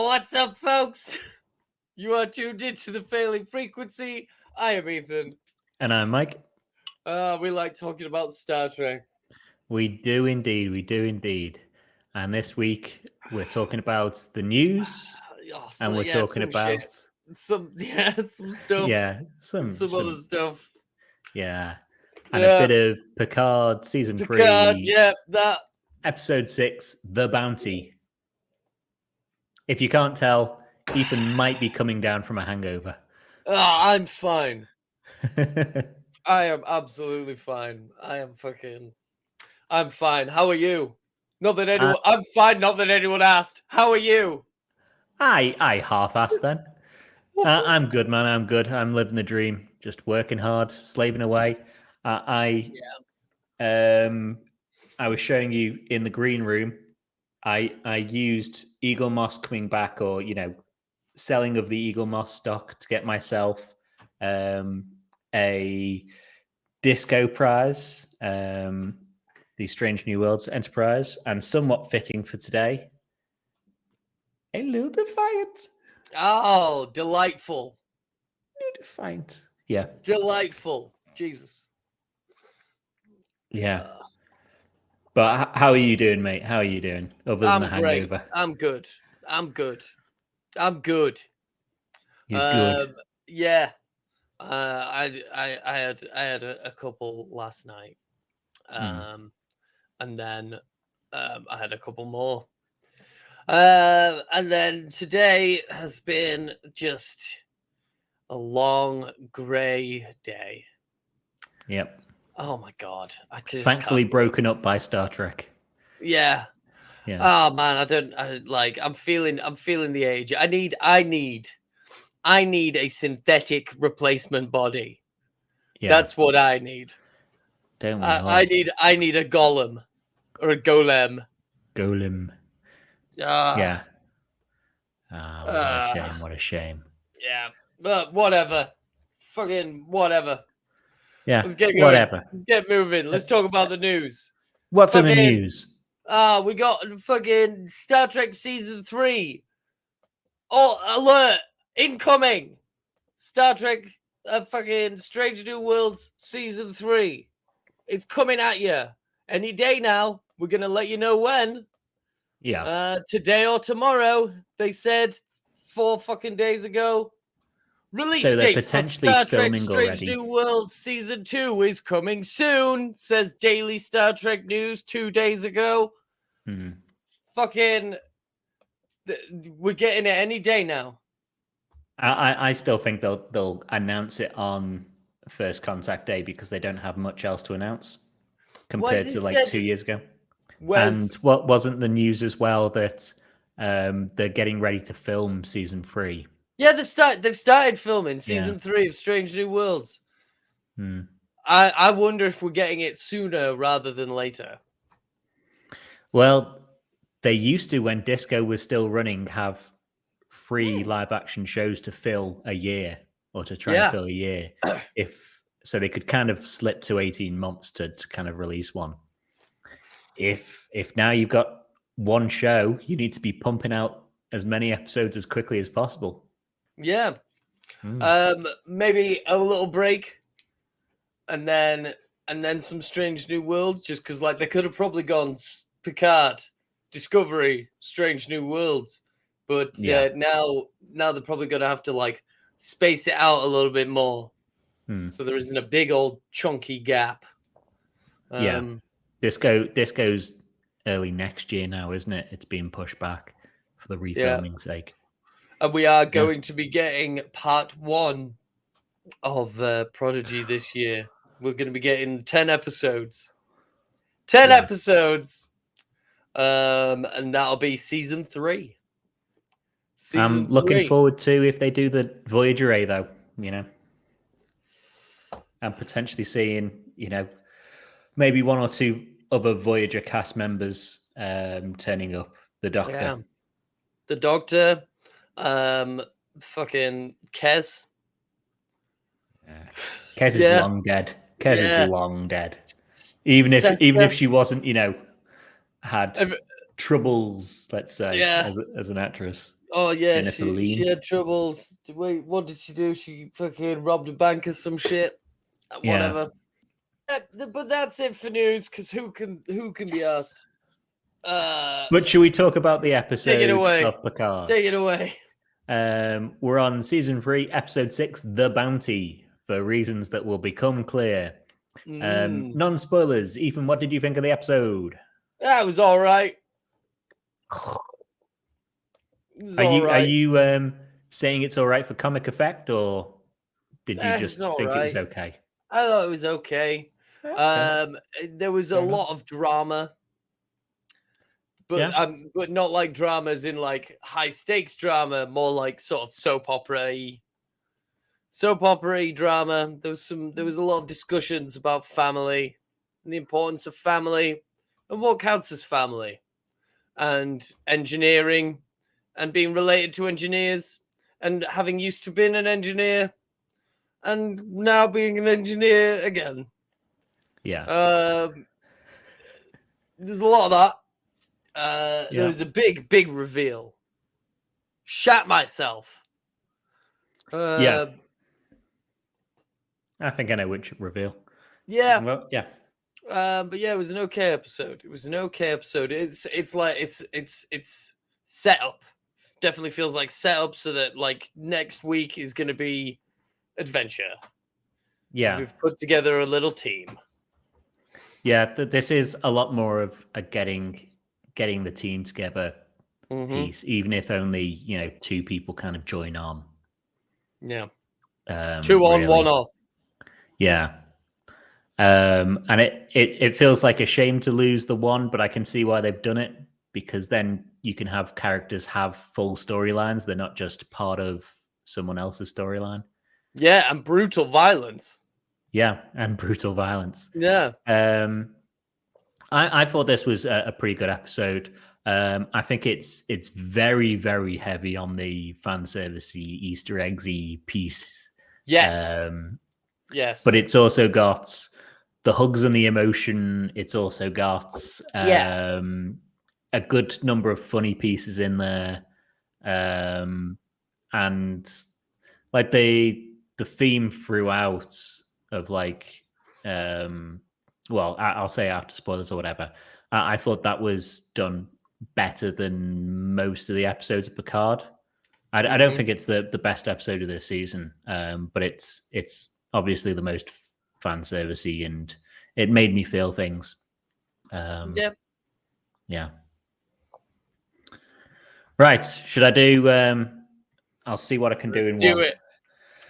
What's up, folks? You are tuned into the Failing Frequency. I am Ethan. And I'm Mike. We like talking about Star Trek. We do indeed. And this week we're talking about the news, and we're talking about some stuff. yeah, some other stuff. Yeah, and a bit of Picard season 3. That episode 6, The Bounty. If you can't tell, Ethan might be coming down from a hangover. I'm fine. I am absolutely fine. I'm fine. How are you? Not that anyone. I'm fine. Not that anyone asked. How are you? I half-assed then. I'm good, man. I'm good. I'm living the dream. Just working hard, slaving away. I was showing you in the green room. I used Eagle Moss coming back, or selling of the Eagle Moss stock to get myself a disco prize, the Strange New Worlds Enterprise, and somewhat fitting for today, a little Defiant. Oh, delightful. Defiant. Yeah. Delightful. Jesus. Yeah. But how are you doing, mate? How are you doing? Other than the hangover. I'm good. You're good. Yeah. I had a couple last night. And then I had a couple more. And then today has been just a long grey day. Yep. Oh my god! Thankfully broken up by Star Trek. Yeah. Oh man, I'm feeling the age. I need a synthetic replacement body. Yeah. That's what I need. Don't we I need a golem or a golem. Golem. Yeah. What a shame. Yeah. But whatever. Fucking whatever. Yeah. Let's get going. Whatever. Get moving. Let's talk about the news. What's in the news? We got fucking Star Trek season 3. Oh, alert! Incoming! Star Trek fucking Strange New Worlds season 3. It's coming at you any day now. We're gonna let you know when. Yeah. Today or tomorrow. They said 4 fucking days ago. Release date potentially for Star Trek Strange New Worlds Season 2 is coming soon, says Daily Star Trek News 2 days ago. Fucking, we're getting it any day now. I still think they'll announce it on First Contact Day because they don't have much else to announce compared to like 2 years ago. And what wasn't the news as well that they're getting ready to film Season 3? Yeah, they've started filming season 3 of Strange New Worlds. I wonder if we're getting it sooner rather than later. Well, they used to, when Disco was still running, have 3 live action shows to fill a year, or to try and fill a year. So they could kind of slip to 18 months to kind of release one. If now you've got one show, you need to be pumping out as many episodes as quickly as possible. Yeah. Maybe a little break and then some Strange New Worlds, just because like they could have probably gone Picard, Discovery, Strange New Worlds, but now they're probably gonna have to like space it out a little bit more, so there isn't a big old chunky gap. Disco's early next year now, isn't it? It's being pushed back for the refilming sake. And we are going to be getting part 1 of Prodigy this year. We're going to be getting 10 episodes. 10 episodes. And that'll be season 3. I'm looking forward to if they do the Voyager A, though, and potentially seeing, maybe 1 or 2 other Voyager cast members turning up. The Doctor. Yeah. The Doctor. Fucking Kez. Kez is long dead. Kez is long dead. Even if she wasn't, had troubles, let's say, Yeah. as an actress. Oh yeah, Jennifer she Lean. had troubles. Wait, what did she do? She fucking robbed a bank or some shit. Whatever. But that's it for news. Because who can be asked? But should we talk about the Take it episode away. of Picard? Take it away. We're on season 3, episode 6, The Bounty, for reasons that will become clear. Non-spoilers. Ethan, what did you think of the episode? That was all right. Are you saying it's all right for comic effect, or did you just think it was okay? I thought it was okay. There was a lot of drama, but not like dramas in like high stakes drama, more like sort of soap opera drama. There was a lot of discussions about family and the importance of family and what counts as family, and engineering and being related to engineers and having used to being an engineer and now being an engineer again. Yeah. There's a lot of that. There was a big reveal. Shat myself. I think I know which reveal. Yeah. Well, yeah. But yeah, it was an okay episode. It's like it's set up. Definitely feels like set up so that like next week is going to be adventure. Yeah. So we've put together a little team. Yeah, this is a lot more of a getting the team together piece, even if only 2 people kind of join on. Yeah. 2 on, really. 1 off. Yeah. And it feels like a shame to lose the one, but I can see why they've done it, because then you can have characters have full storylines. They're not just part of someone else's storyline. Yeah, and brutal violence. Yeah, and brutal violence. Yeah. I thought this was a pretty good episode. I think it's very, very heavy on the fan servicey, Easter eggsy piece. Yes. Yes. But it's also got the hugs and the emotion. It's also got a good number of funny pieces in there. And like the theme throughout of like I'll say after spoilers or whatever. I thought that was done better than most of the episodes of Picard. I don't think it's the best episode of this season, but it's obviously the most fan servicey, and it made me feel things. Yeah. Right. Should I do? I'll see what I can do in one. Do it.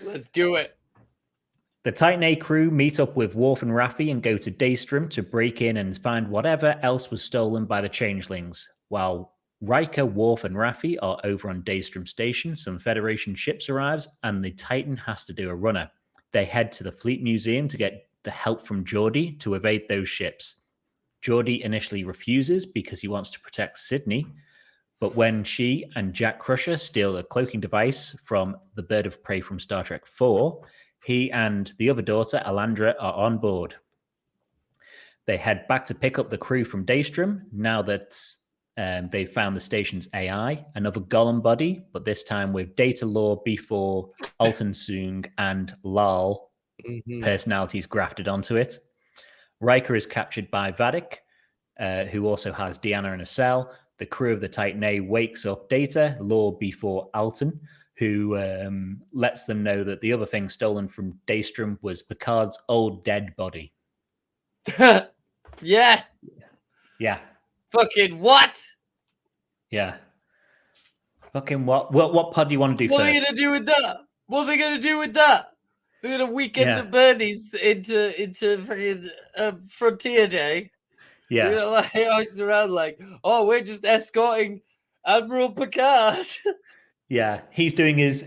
Let's do it. The Titan A crew meet up with Worf and Raffi and go to Daystrom to break in and find whatever else was stolen by the Changelings. While Riker, Worf, and Raffi are over on Daystrom Station, some Federation ships arrives, and the Titan has to do a runner. They head to the Fleet Museum to get the help from Geordi to evade those ships. Geordi initially refuses because he wants to protect Sydney, but when she and Jack Crusher steal a cloaking device from the Bird of Prey from Star Trek IV, he and the other daughter, Alandra, are on board. They head back to pick up the crew from Daystrom, now that they've found the station's AI, another Golem body, but this time with Data Lore B4, Alton Soong, and Lal personalities grafted onto it. Riker is captured by Vadik, who also has Deanna in a cell. The crew of the Titan A wakes up Data, Lore B4, Alton, who lets them know that the other thing stolen from Daystrom was Picard's old dead body. Yeah. Fucking what? Yeah. Fucking what? What pod do you want to do first? What are they going to do with that? What are they going to do with that? They're going to weekend the birdies into fucking Frontier Day. Yeah. You're like always around like, oh, we're just escorting Admiral Picard. Yeah, he's doing his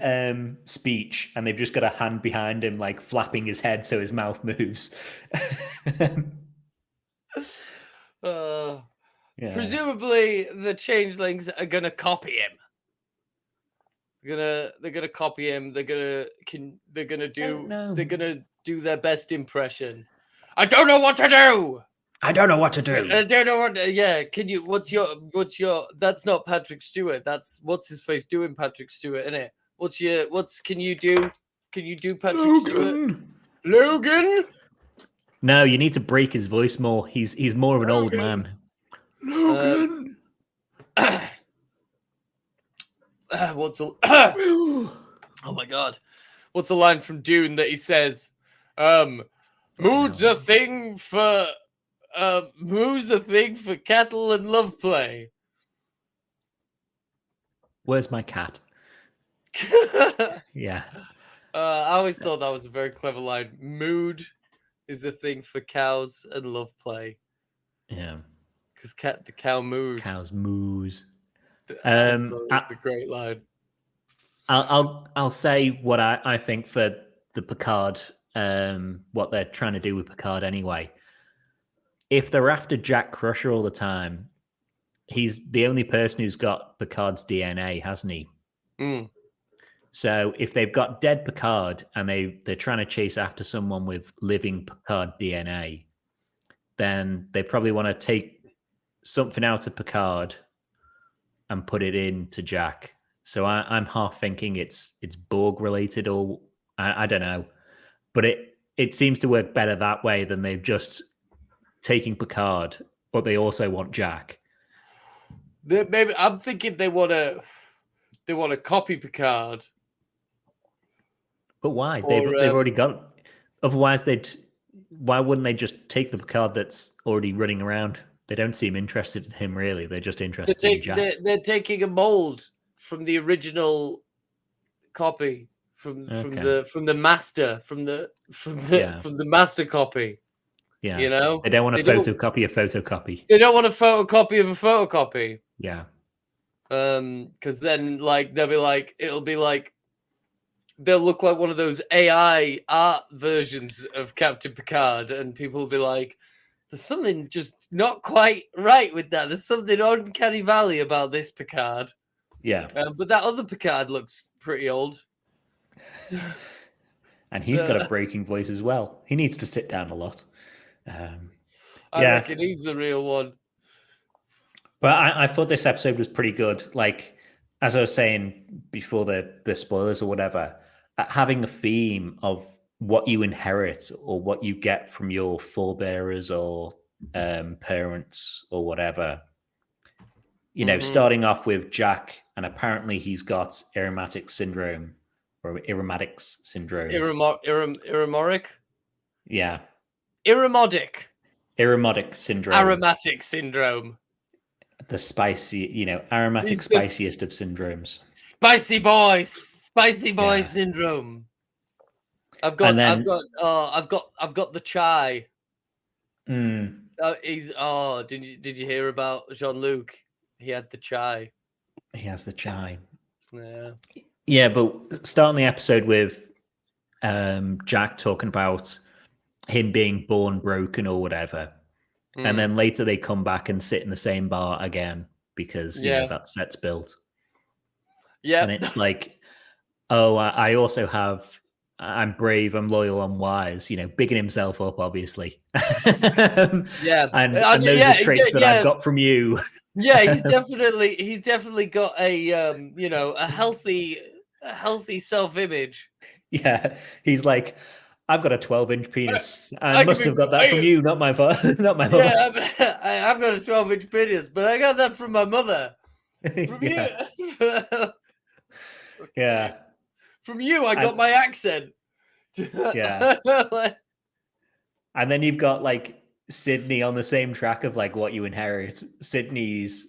speech, and they've just got a hand behind him, like flapping his head so his mouth moves. Presumably, the Changelings are gonna copy him. They're gonna copy him. They're gonna do their best impression. I don't know what to do. I don't know what to do. I don't know what. Yeah, can you? What's your? That's not Patrick Stewart. That's what's his face doing Patrick Stewart, isn't it? Can you do? Can you do Patrick Stewart? Logan. No, you need to break his voice more. He's more of an old man. Logan. What's the? Oh my god, what's the line from Dune that he says? Mood's a thing for cattle and love play. Where's my cat? Yeah. I always thought that was a very clever line. Mood is a thing for cows and love play. Yeah. Because the cow mood. Cows moos. It's a great line. I'll say what I think for the Picard, what they're trying to do with Picard anyway. If they're after Jack Crusher all the time, he's the only person who's got Picard's DNA, hasn't he? Mm. So if they've got dead Picard and they're trying to chase after someone with living Picard DNA, then they probably want to take something out of Picard and put it into Jack. So I'm half thinking it's Borg related, or I don't know, but it seems to work better that way than they've just taking Picard, but they also want Jack. Maybe I'm thinking they want to copy Picard. But why? They've already got. Otherwise, why wouldn't they just take the Picard that's already running around? They don't seem interested in him, really. They're just interested in Jack. They're taking a mold from the original copy from the master from the master copy. Yeah, you know, they don't want to photocopy a photocopy. They don't want a photocopy of a photocopy. Yeah, because then it'll be like they'll look like one of those AI art versions of Captain Picard, and people will be like, there's something just not quite right with that. There's something uncanny valley about this Picard. Yeah. But that other Picard looks pretty old. And he's got a breaking voice as well. He needs to sit down a lot. I reckon he's the real one. Well, I thought this episode was pretty good. Like, as I was saying before the spoilers or whatever, having a theme of what you inherit or what you get from your forebearers or parents or whatever. You know, starting off with Jack, and apparently he's got aromatic syndrome or aromatics syndrome. Iromoric? Yeah. Aromatic syndrome. Aromatic syndrome. The spicy, aromatic spiciest of syndromes. Spicy boy syndrome. I've got the chai. Did you hear about Jean-Luc? He had the chai. He has the chai. Yeah. Yeah, but starting the episode with Jack talking about him being born broken or whatever. And then later they come back and sit in the same bar again because that set's built. Yeah. And it's like, I also have, I'm brave, I'm loyal, I'm wise, bigging himself up, obviously. Yeah. And those are traits that I've got from you. Yeah, he's definitely got a healthy self-image. Yeah. He's like, I've got a 12-inch penis. I must have got that from you, not my father, not my mother. Yeah, I've got a 12-inch penis, but I got that from my mother. From you. Yeah. From you, I got my accent. Yeah. And then you've got like Sydney on the same track of like what you inherit. Sydney's,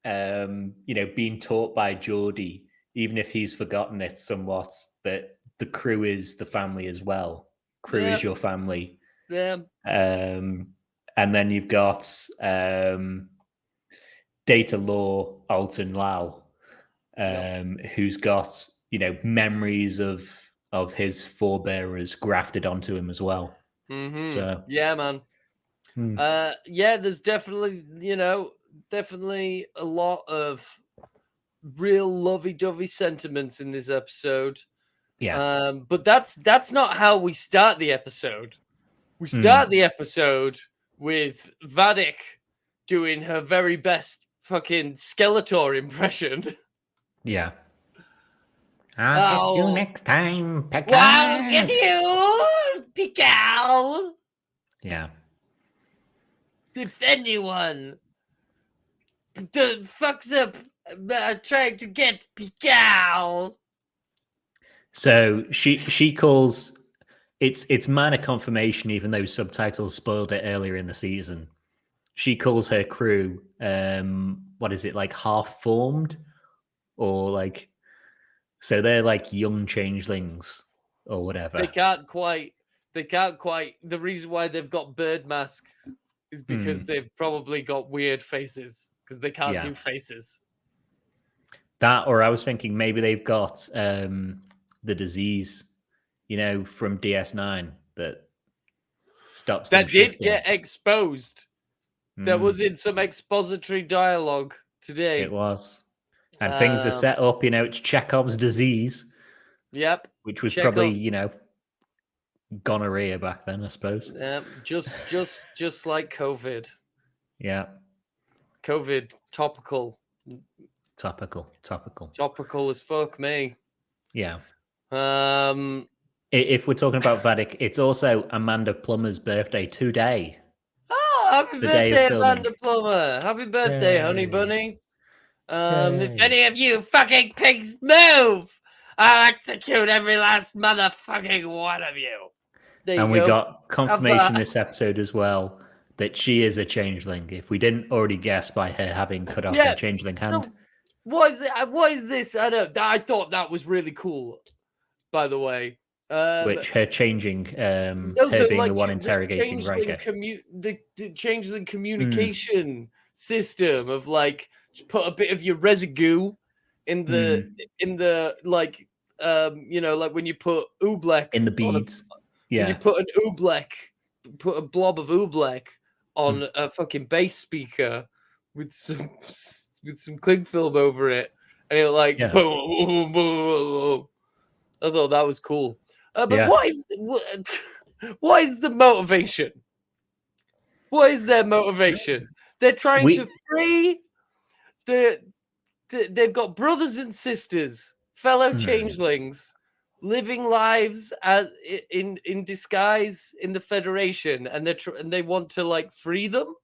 being taught by Geordie, even if he's forgotten it somewhat, that the crew is the family as well. Crew is your family. Yeah. And then you've got Data Law Alton Lau, who's got memories of his forebearers grafted onto him as well. Mm-hmm. So yeah, man. There's definitely a lot of real lovey-dovey sentiments in this episode. Yeah. But that's not how we start the episode. We start the episode with Vadik doing her very best fucking Skeletor impression. Yeah. I'll get you next time, Picard. Well, I'll get you, Picard. Yeah. If anyone fucks up trying to get Picard. So she calls it's minor confirmation, even though subtitles spoiled it earlier in the season. She calls her crew, what is it, like half formed, or like, so they're like young changelings or whatever. They can't quite. The reason why they've got bird masks is because they've probably got weird faces because they can't do faces. That, or I was thinking maybe they've got the disease, from DS9 that stops them shifting. Did get exposed. That was in some expository dialogue today. It was. And things are set up, it's Chekhov's disease. Yep. Which was probably, gonorrhea back then, I suppose. Yeah, just like COVID. Yeah. COVID, topical. Topical as fuck, me. Yeah. If we're talking about Vadik, it's also Amanda Plummer's birthday today. Oh, happy birthday, Amanda Plummer. Happy birthday, honey bunny. If any of you fucking pigs move, I'll execute every last motherfucking one of you. And we got confirmation this episode as well that she is a changeling. If we didn't already guess by her having cut off her changeling hand. No, what is this? I thought that was really cool, by the way. Which her changing, her being the one interrogating Riker. The changeling communication system of like put a bit of your residue in the like like when you put oobleck in the beads. When you put an oobleck, put a blob of oobleck on a fucking bass speaker with some cling film over it, and it like boom, boom, boom, boom. I thought that was cool. But what is the motivation? What is their motivation? They're trying to free they've got brothers and sisters, fellow changelings, living lives in disguise in the Federation, and they want to like free them.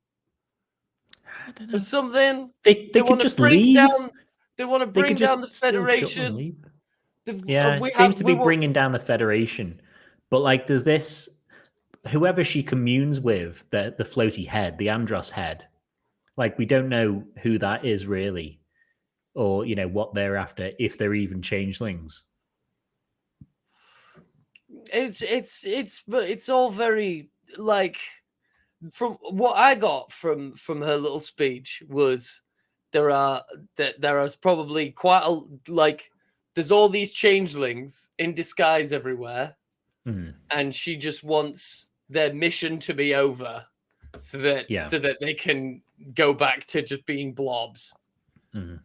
I don't know. Or something. They could just leave. They want to bring down the Federation. It seems to be bringing down the Federation. But like, there's this, whoever she communes with, the floaty head, the Andros head, like, we don't know who that is really, or, what they're after, if they're even changelings. It's all very, like, from what I got from her little speech was there are probably quite a, like, there's all these changelings in disguise everywhere, and she just wants their mission to be over, so that they can go back to just being blobs. And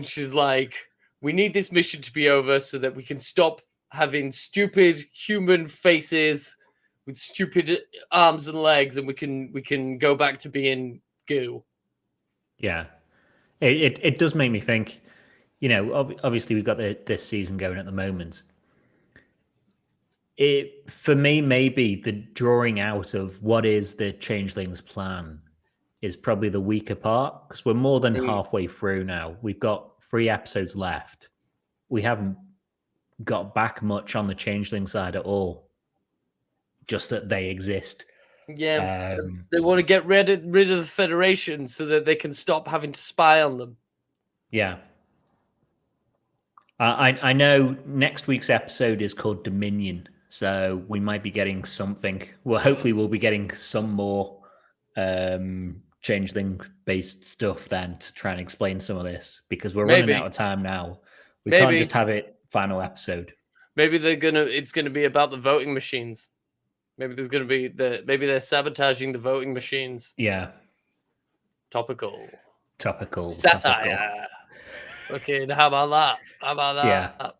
she's like, "We need this mission to be over so that we can stop having stupid human faces with stupid arms and legs, and we can go back to being goo." Yeah, it does make me think. Obviously we've got this season going at the moment. For me, maybe the drawing out of what is the changelings' plan is probably the weaker part, because we're more than halfway through now. We've got 3 episodes left. We haven't got back much on the changeling side at all. Just that they exist. Yeah, they want to get rid of the Federation so that they can stop having to spy on them. Yeah. I know next week's episode is called Dominion, so we might be getting something. Well, hopefully we'll be getting some more changeling-based stuff then to try and explain some of this, because we're running out of time now. We can't just have it final episode. Maybe it's gonna be about the voting machines. Maybe there's gonna be maybe they're sabotaging the voting machines. Yeah. Topical. Satire. Okay, how about that? Yeah.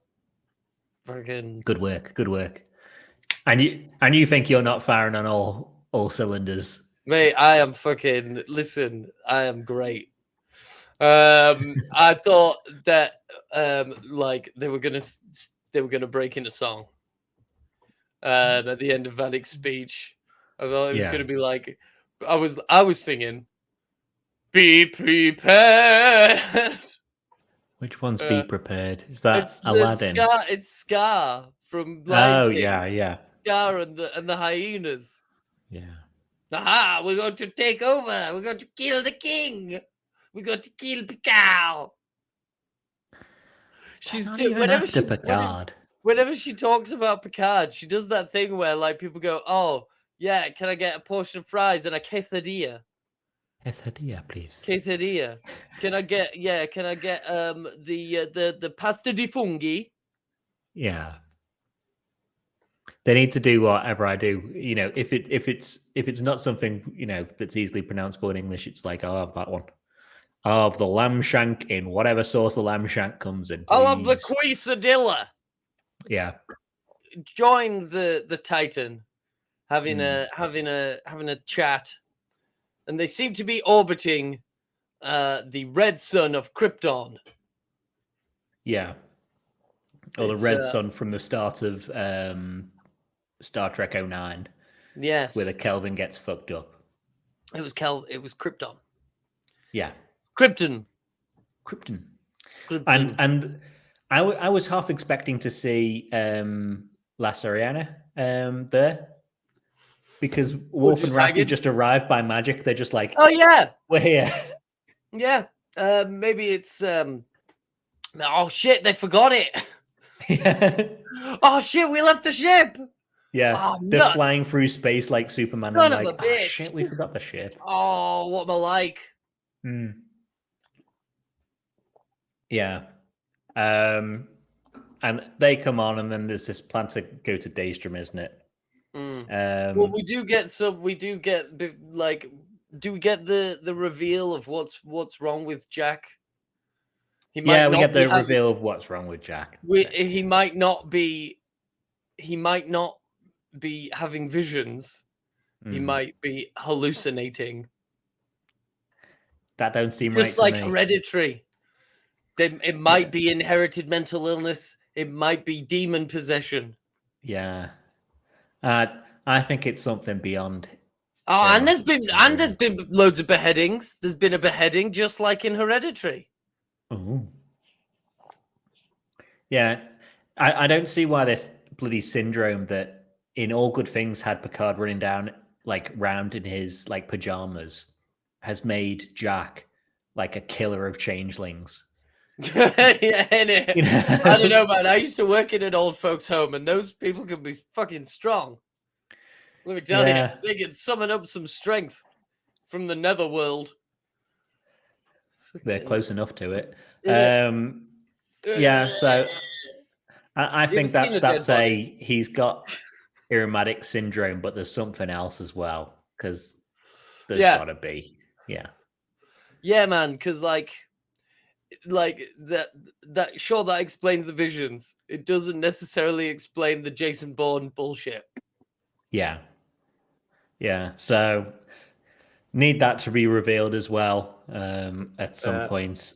Freaking good work. And you think you're not firing on all cylinders? Mate, I am fucking. Listen, I am great. I thought that like they were gonna break into song at the end of Vanek's speech. I thought it was gonna be like I was singing "Be prepared." Which one's Be Prepared? Is that It's Aladdin? It's Scar from Lion Oh, King. yeah. Scar and the hyenas. Yeah. Aha! We're going to take over. We're going to kill the king. We're going to kill Picard. She's Not even after Picard. Whenever she talks about Picard, she does that thing where like people go, "Oh, yeah, can I get a portion of fries and a quesadilla?" Quesadilla, please. Quesadilla. Can I get the pasta di funghi? Yeah. They need to do whatever I do. You know, if it's not something, you know, that's easily pronounceable in English, it's like, I'll have that one. I'll have the lamb shank in whatever sauce the lamb shank comes in. Please. I'll have the quesadilla. Yeah. Join the Titan having a chat, and they seem to be orbiting the red sun of Krypton. Yeah. Or the red sun from the start of Star Trek 09. Yes. Where the Kelvin gets fucked up. It was Krypton. Yeah. Krypton. And I was half expecting to see La Sirena there. Because Worf and Raffi just arrived by magic. They're just like, oh yeah, we're here. Yeah. Maybe it's oh shit, they forgot it. Oh shit, we left the ship. Yeah, they're flying through space like Superman. Son and of like, a bitch. Oh shit, we forgot the ship. Oh, what am I like? Yeah. And they come on, and then there's this plan to go to Daystrom, isn't it? Well, we do get like, do we get the reveal of what's wrong with Jack? We get the reveal of what's wrong with Jack. He might not be having visions. He might be hallucinating. That don't seem right to me. Just like Hereditary. It might be inherited mental illness. It might be demon possession. Yeah. I think it's something beyond. Oh, and there's been loads of beheadings. There's been a beheading just like in Hereditary. Oh. Yeah. I don't see why this bloody syndrome that in All Good Things had Picard running down like round in his like pajamas has made Jack like a killer of changelings. Yeah, you know? I don't know, man. I used to work in an old folks' home, and those people can be fucking strong. Let me tell you, they can summon up some strength from the netherworld. They're close enough to it. Yeah, so I think that's he's got Irumadic syndrome, but there's something else as well, because there's gotta be. Yeah, man, because like that sure, that explains the visions. It doesn't necessarily explain the Jason Bourne bullshit. Yeah. So need that to be revealed as well at some point.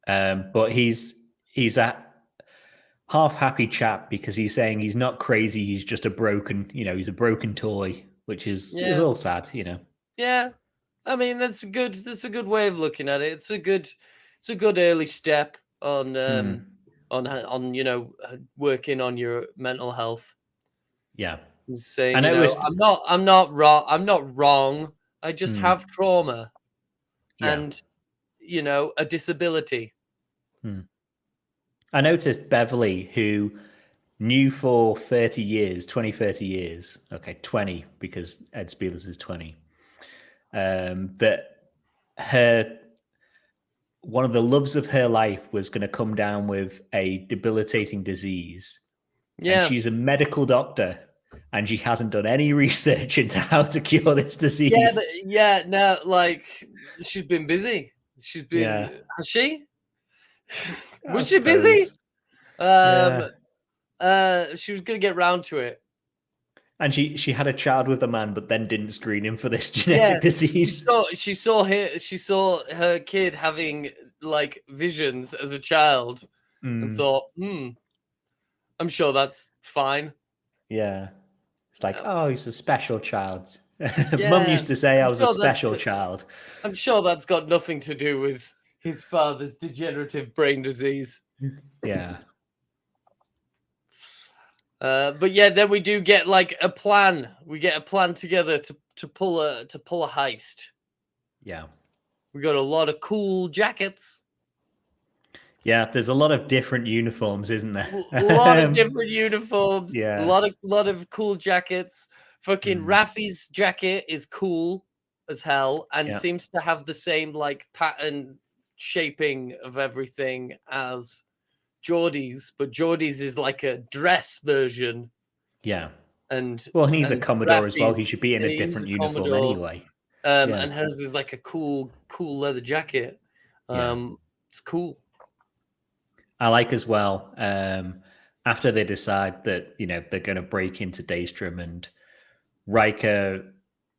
But he's a half happy chap because he's saying he's not crazy. He's just a broken, he's a broken toy, which is all sad, Yeah, I mean that's a good way of looking at it. It's a good early step on working on your mental health. Yeah. Saying, I'm not wrong. I just have trauma and a disability. I noticed Beverly, who knew for 30 years, okay, 20 because Ed Spielers is 20, that one of the loves of her life was going to come down with a debilitating disease. Yeah. And she's a medical doctor. And she hasn't done any research into how to cure this disease. No, like she's been busy. She's been. Has she? Was she busy? She was gonna get round to it. And she had a child with a man, but then didn't screen him for this genetic disease. She saw her kid having like visions as a child, and thought, I'm sure that's fine. Yeah, it's like, oh, he's a special child. Yeah, Mum used to say I was a sure special child. I'm sure that's got nothing to do with his father's degenerative brain disease. Yeah. But yeah, then we do get like a plan. We get a plan together to pull a heist. Yeah. We got a lot of cool jackets. Yeah, there's a lot of different uniforms, isn't there? A lot of different uniforms. Yeah. A lot of cool jackets. Fucking Raffi's jacket is cool as hell and seems to have the same like pattern shaping of everything as Geordie's, but Geordie's is like a dress version. Yeah. And he's a Commodore as well. He should be in a different uniform anyway. And hers is like a cool leather jacket. It's cool. I like as well, after they decide that, they're going to break into Daystrom, and Riker,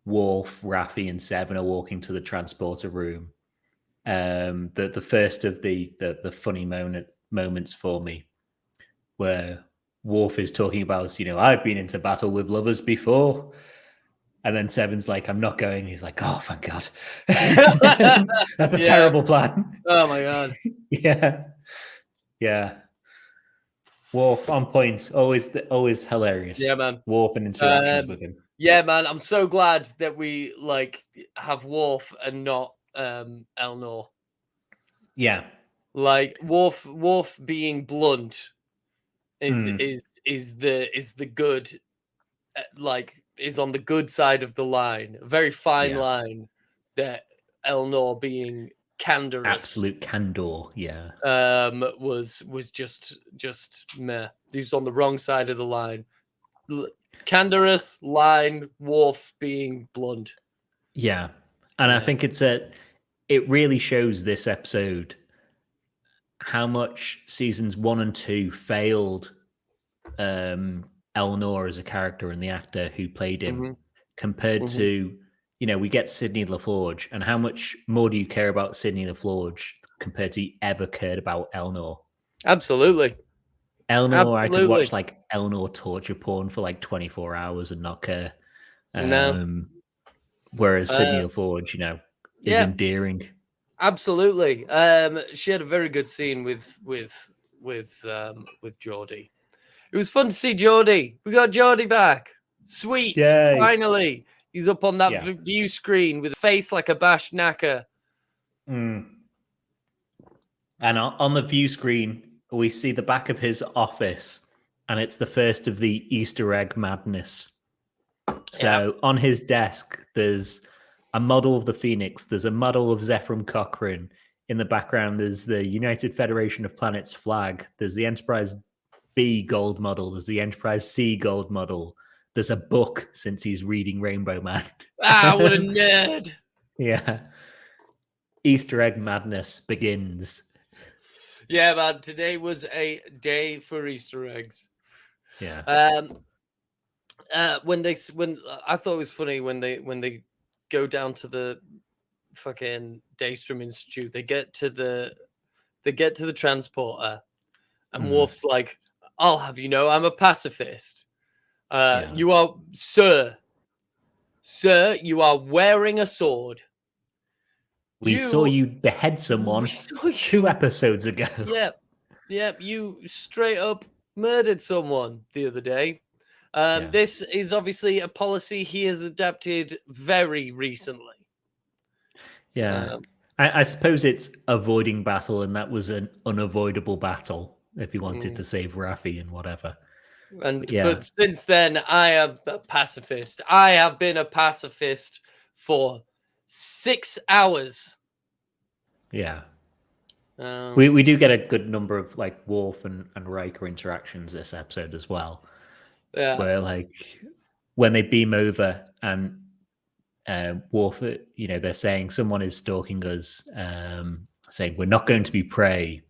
Worf, Raffi, and Seven are walking to the transporter room. The first of the funny moments for me, where Worf is talking about, I've been into battle with lovers before. And then Seven's like, I'm not going. He's like, oh, thank God. That's a terrible plan. Oh, my God. Yeah. Worf on point. Always hilarious. Yeah, man. Worf and interactions with him. Yeah, man. I'm so glad that we like have Worf and not Elnor. Yeah. Like Worf being blunt is the good, like is on the good side of the line. A very fine line. That Elnor being candorous, absolute candor, was just meh. He's on the wrong side of the line. Candorous line, Worf being blunt. Yeah, and I think it really shows this episode how much seasons 1 and 2 failed Elnor as a character and the actor who played him, compared to, we get Sidney LaForge, and how much more do you care about Sidney LaForge compared to you ever cared about Elnor? Absolutely. Elnor, I could watch like Elnor torture porn for like 24 hours and not care. Whereas Sidney LaForge, is endearing. Absolutely. She had a very good scene with Geordie. It was fun to see Geordie. We got Geordie back. Sweet. Yay. Finally. He's up on that view screen with a face like a bashed knacker. And on the view screen, we see the back of his office, and it's the first of the Easter egg madness. So on his desk, there's a model of the Phoenix. There's a model of Zephram Cochrane. In the background, there's the United Federation of Planets flag. There's the Enterprise B gold model. There's the Enterprise C gold model. There's a book, since he's reading Rainbow Man. What a nerd. Yeah. Easter egg madness begins. Yeah, man. Today was a day for Easter eggs. Yeah. When I thought it was funny when they go down to the fucking Daystrom Institute, they get to the transporter, and Worf's like, I'll have you know, I'm a pacifist. You are, sir, you are wearing a sword. We saw you behead someone 2 episodes ago. Yep. You straight up murdered someone the other day. This is obviously a policy he has adapted very recently. Yeah. I suppose it's avoiding battle, and that was an unavoidable battle if he wanted to save Raffi and whatever. But since then, I am a pacifist. I have been a pacifist for 6 hours. Yeah. We do get a good number of like Worf and Riker interactions this episode as well. Yeah. Where like when they beam over and Worf, they're saying someone is stalking us, saying we're not going to be prey.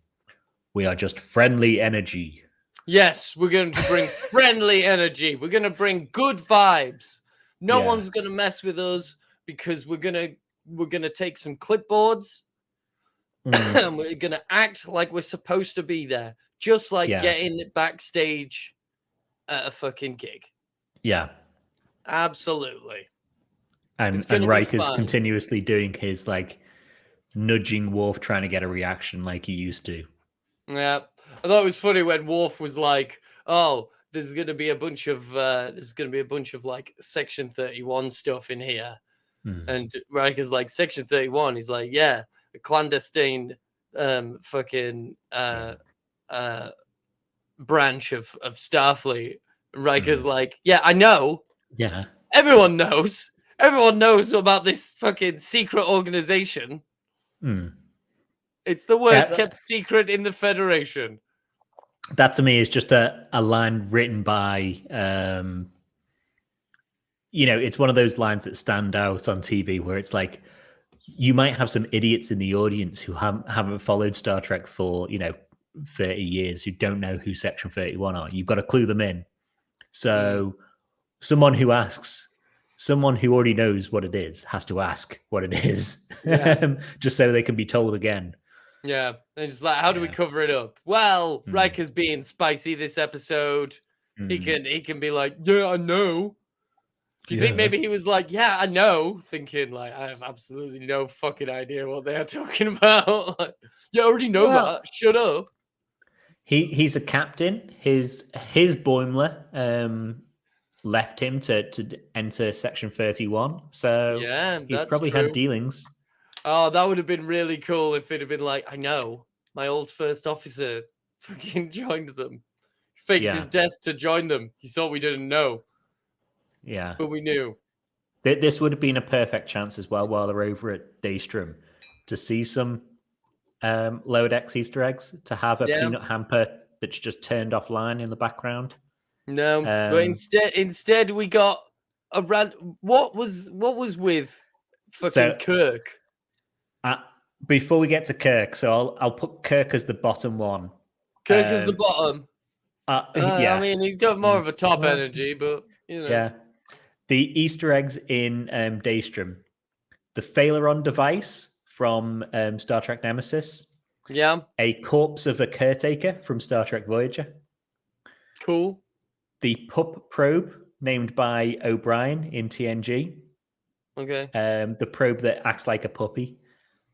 We are just friendly energy. Yes, we're going to bring friendly energy. We're going to bring good vibes. No one's going to mess with us because we're going to take some clipboards and we're going to act like we're supposed to be there, just like getting backstage at a fucking gig. Yeah. Absolutely. And Riker's continuously doing his like nudging Worf, trying to get a reaction like he used to. Yeah. I thought it was funny when Worf was like, "Oh, there's going to be a bunch of like Section 31 stuff in here." And Riker's like, "Section 31." He's like, "Yeah, a clandestine fucking branch of Starfleet." Riker's like, "Yeah, I know. Yeah. Everyone knows. Everyone knows about this fucking secret organization. It's the worst kept secret in the Federation." That to me is just a line written by, it's one of those lines that stand out on TV where it's like, you might have some idiots in the audience who haven't followed Star Trek for, 30 years, who don't know who Section 31 are. You've got to clue them in. So someone who already knows what it is has to ask what it is, just so they can be told again. Yeah, and just like, how do we cover it up? Well, Riker's being spicy this episode. He can be like, "Yeah, I know." Do you think maybe he was like, "Yeah, I know," thinking like, I have absolutely no fucking idea what they are talking about. Like, you already know that. Shut up. He's a captain. His Boimler left him to enter Section 31. So he's probably had dealings. Oh, that would have been really cool if it had been like, "I know, my old first officer fucking joined them. Faked his death to join them. He thought we didn't know." Yeah. But we knew. This would have been a perfect chance as well while they're over at Daystrom to see some Lower Decks Easter eggs, to have a peanut hamper that's just turned offline in the background. No, but instead we got a what was with fucking Kirk? Before we get to Kirk, so I'll put Kirk as the bottom one. Kirk is the bottom. Yeah, I mean, he's got more of a top energy, but Yeah, the Easter eggs in Daystrom, the Phaleron device from Star Trek Nemesis. Yeah, a corpse of a caretaker from Star Trek Voyager. Cool. The pup probe named by O'Brien in TNG. Okay. The probe that acts like a puppy.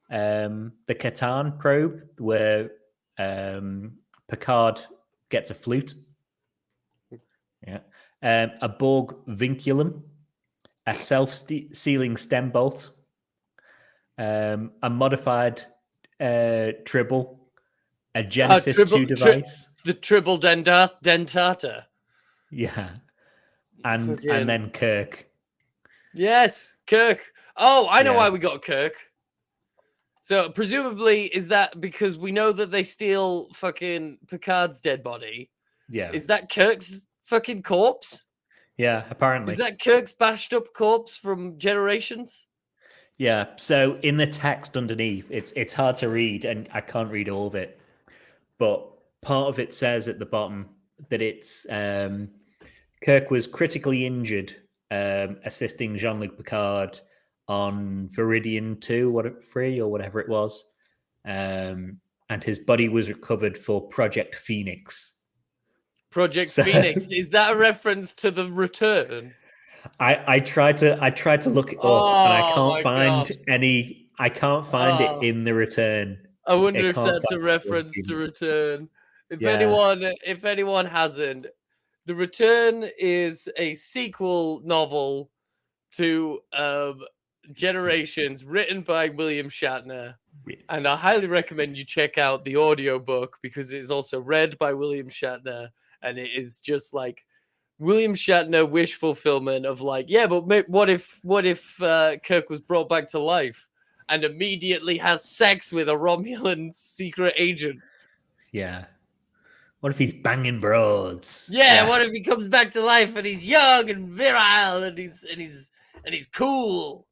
The Catan probe, where Picard gets a flute. Yeah. A Borg vinculum. A self-sealing stem bolt. A modified Tribble. A Genesis 2 device. The Tribble dentata. Yeah. And then Kirk. Yes, Kirk. Oh, I know why we got Kirk. So presumably, is that because we know that they steal fucking Picard's dead body? Yeah. Is that Kirk's fucking corpse? Yeah, apparently. Is that Kirk's bashed up corpse from Generations? Yeah. So in the text underneath, it's hard to read, and I can't read all of it. But part of it says at the bottom that it's Kirk was critically injured assisting Jean-Luc Picard on Viridian 3 or whatever it was. And his body was recovered for Project Phoenix. Phoenix, is that a reference to the return? I tried to look it up, and I can't find any. I can't find it in the return. I wonder if that's a reference to Return. If anyone hasn't, The Return is a sequel novel to Generations, written by William Shatner. And I highly recommend you check out the audiobook because it's also read by William Shatner. And it is just like William Shatner wish fulfillment of like, yeah, but what if Kirk was brought back to life and immediately has sex with a Romulan secret agent? Yeah. What if he's banging broads? Yeah. What if he comes back to life and he's young and virile and he's cool?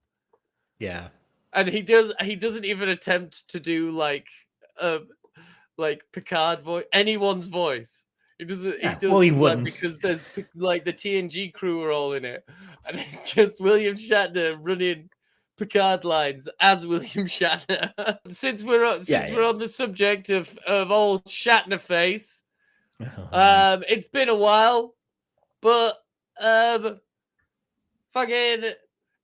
Yeah. And he doesn't even attempt to do like Picard voice, anyone's voice. He doesn't. Yeah. He does Well, he like wouldn't. because there's like the TNG crew are all in it, and it's just William Shatner running Picard lines as William Shatner. Since we're on the subject of old Shatner face, it's been a while, but fucking,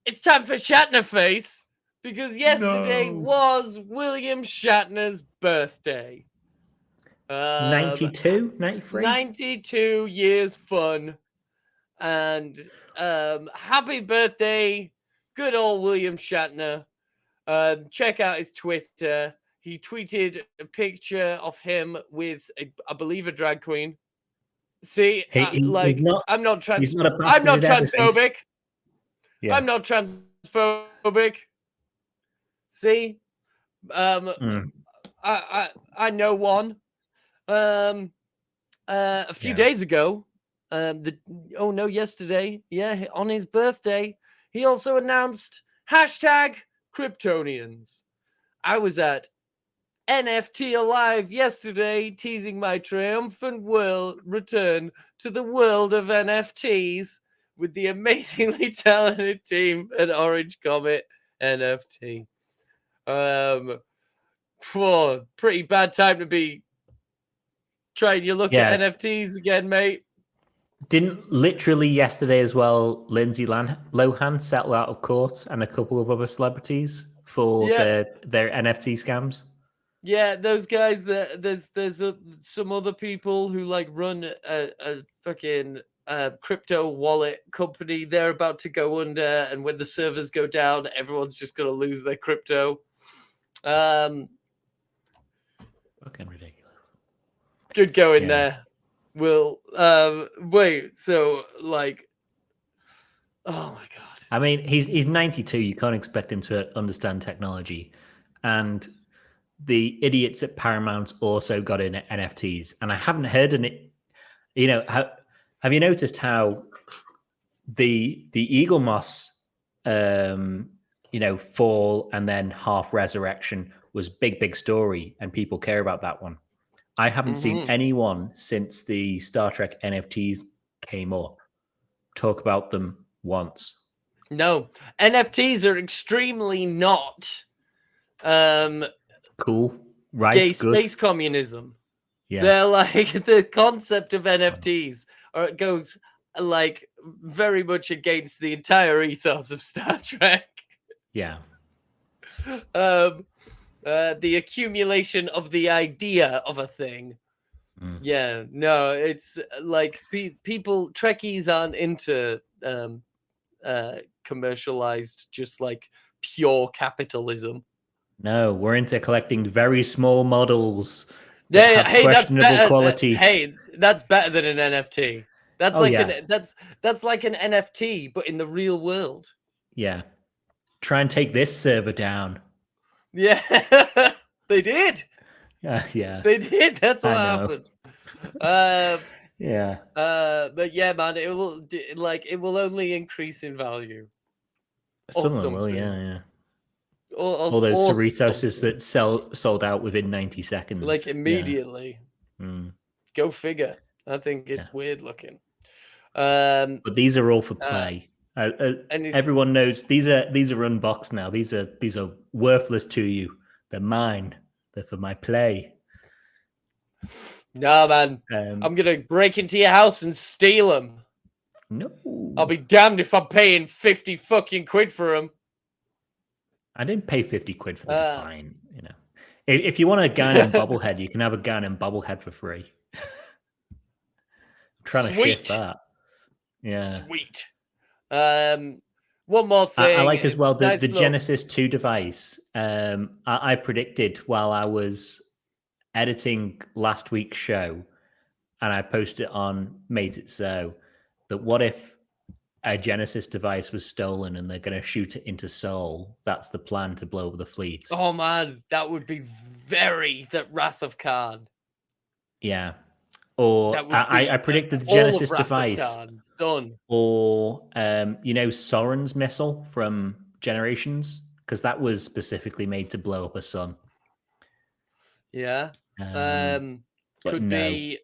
it's time for Shatner face because yesterday was William Shatner's birthday. 92, 93? 92 years fun. And happy birthday, good old William Shatner. Check out his Twitter. He tweeted a picture of him with, I believe, a drag queen. See, I'm not I'm not transphobic. Yeah. I'm not transphobic. See, I know one. A few days ago, yesterday, on his birthday, he also announced #Kryptonians. I was at NFT Alive yesterday, teasing my triumphant return to the world of NFTs with the amazingly talented team at Orange Comet NFT. Pretty bad time to be trying your luck at NFTs again, mate. Didn't literally yesterday as well, Lindsay Lohan settle out of court and a couple of other celebrities for their NFT scams? Yeah, those guys. There's some other people who like run a fucking crypto wallet company. They're about to go under, and when the servers go down, everyone's just gonna lose their crypto. Fucking ridiculous. Good going there. Will wait, so like, oh my god. I mean, he's 92. You can't expect him to understand technology, and the idiots at Paramount also got in NFTs, and I haven't heard any. You know, have you noticed how the Eagle Moss, fall and then half resurrection was big story, and people care about that one. I haven't seen anyone since the Star Trek NFTs came up talk about them once. No, NFTs are extremely not cool, right? Gay space communism. Yeah, they're like the concept of NFTs goes like very much against the entire ethos of Star Trek. Yeah. The accumulation of the idea of a thing. Yeah, no, it's like people, Trekkies aren't into commercialized, just like pure capitalism. No, we're into collecting very small models that have questionable quality. That's better than an NFT. That's that's like an NFT, but in the real world. Yeah. Try and take this server down. Yeah, they did. Yeah, they did. That's what happened. Yeah. But yeah, man, it will only increase in value. Someone will, yeah. All those Cerritos that sold out within 90 seconds, like immediately. Go figure. I think it's weird looking. But these are all for play. And everyone knows these are unboxed now. These are worthless to you. They're mine. They're for my play. No, man. I'm gonna break into your house and steal them. No, I'll be damned if I'm paying 50 fucking quid for them. I didn't pay 50 quid for the Define. You know, if you want a Gainan bobblehead, you can have a Gainan bobblehead for free. I'm trying to shift that. Yeah, sweet. One more thing. I like as well the Genesis 2 device. I predicted while I was editing last week's show, and I posted it on Made It So, that what if a Genesis device was stolen and they're going to shoot it into Seoul? That's the plan to blow up the fleet. Oh man, that would be the Wrath of Khan. Yeah. Or I predicted the Genesis device. Done. Or Soren's missile from Generations, because that was specifically made to blow up a sun. Yeah. Could be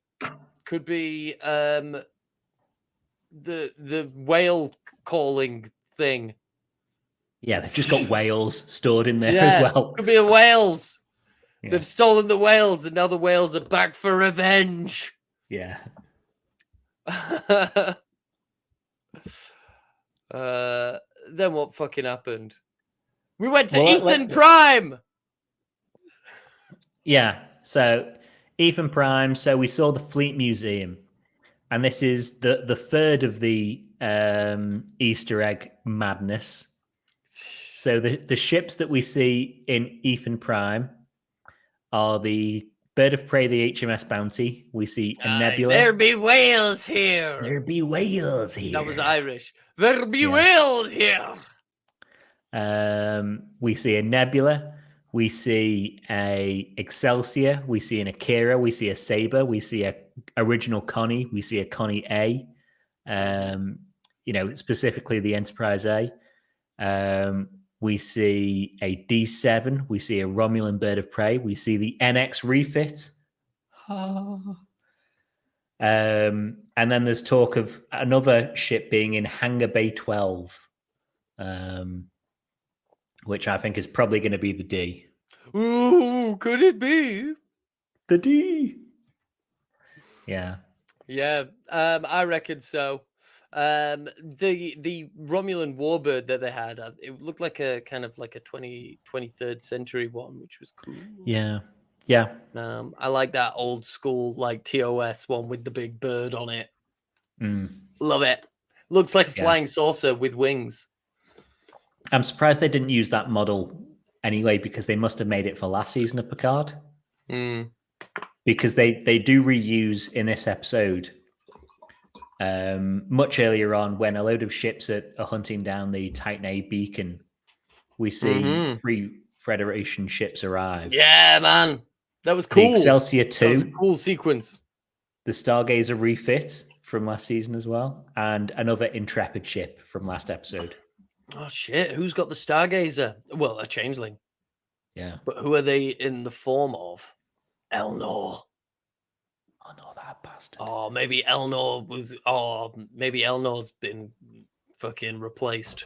Could be the whale calling thing. Yeah, they've just got whales stored in there as Yeah, well. could be a whales. Yeah. They've stolen the whales, and now the whales are back for revenge. Yeah. Then what fucking happened? We went to Well, Ethan Prime. Yeah, so Ethan Prime. So we saw the Fleet Museum, and this is the third of the Easter egg madness. So the ships that we see in Ethan Prime are the Bird of Prey, the HMS Bounty. We see a Nebula. There be whales here. There be whales here. That was Irish. There be whales here. We see a Nebula. We see a Excelsior. We see an Akira. We see a Saber. We see a original Connie. We see a Connie A. Specifically the Enterprise A. We see a D7. We see a Romulan Bird of Prey. We see the NX refit. And then there's talk of another ship being in Hangar Bay 12, which I think is probably going to be the D. Ooh, could it be the D? Yeah. Yeah, I reckon so. The Romulan warbird that they had, it looked like a kind of like a 23rd century one, which was cool. Yeah. I like that old school like TOS one with the big bird on it. Love it. Looks like a flying saucer with wings. I'm surprised they didn't use that model anyway, because they must have made it for last season of Picard. Because they do reuse in this episode much earlier on, when a load of ships are hunting down the Titan A beacon, we see 3 Federation ships arrive. Yeah, man. That was cool. The Excelsior 2. That was a cool sequence. The Stargazer refit from last season as well. And another Intrepid ship from last episode. Oh, shit. Who's got the Stargazer? Well, a changeling. Yeah. But who are they in the form of? Elnor. Oh, no, that bastard. Oh, maybe Elnor was... Oh, maybe Elnor's been fucking replaced.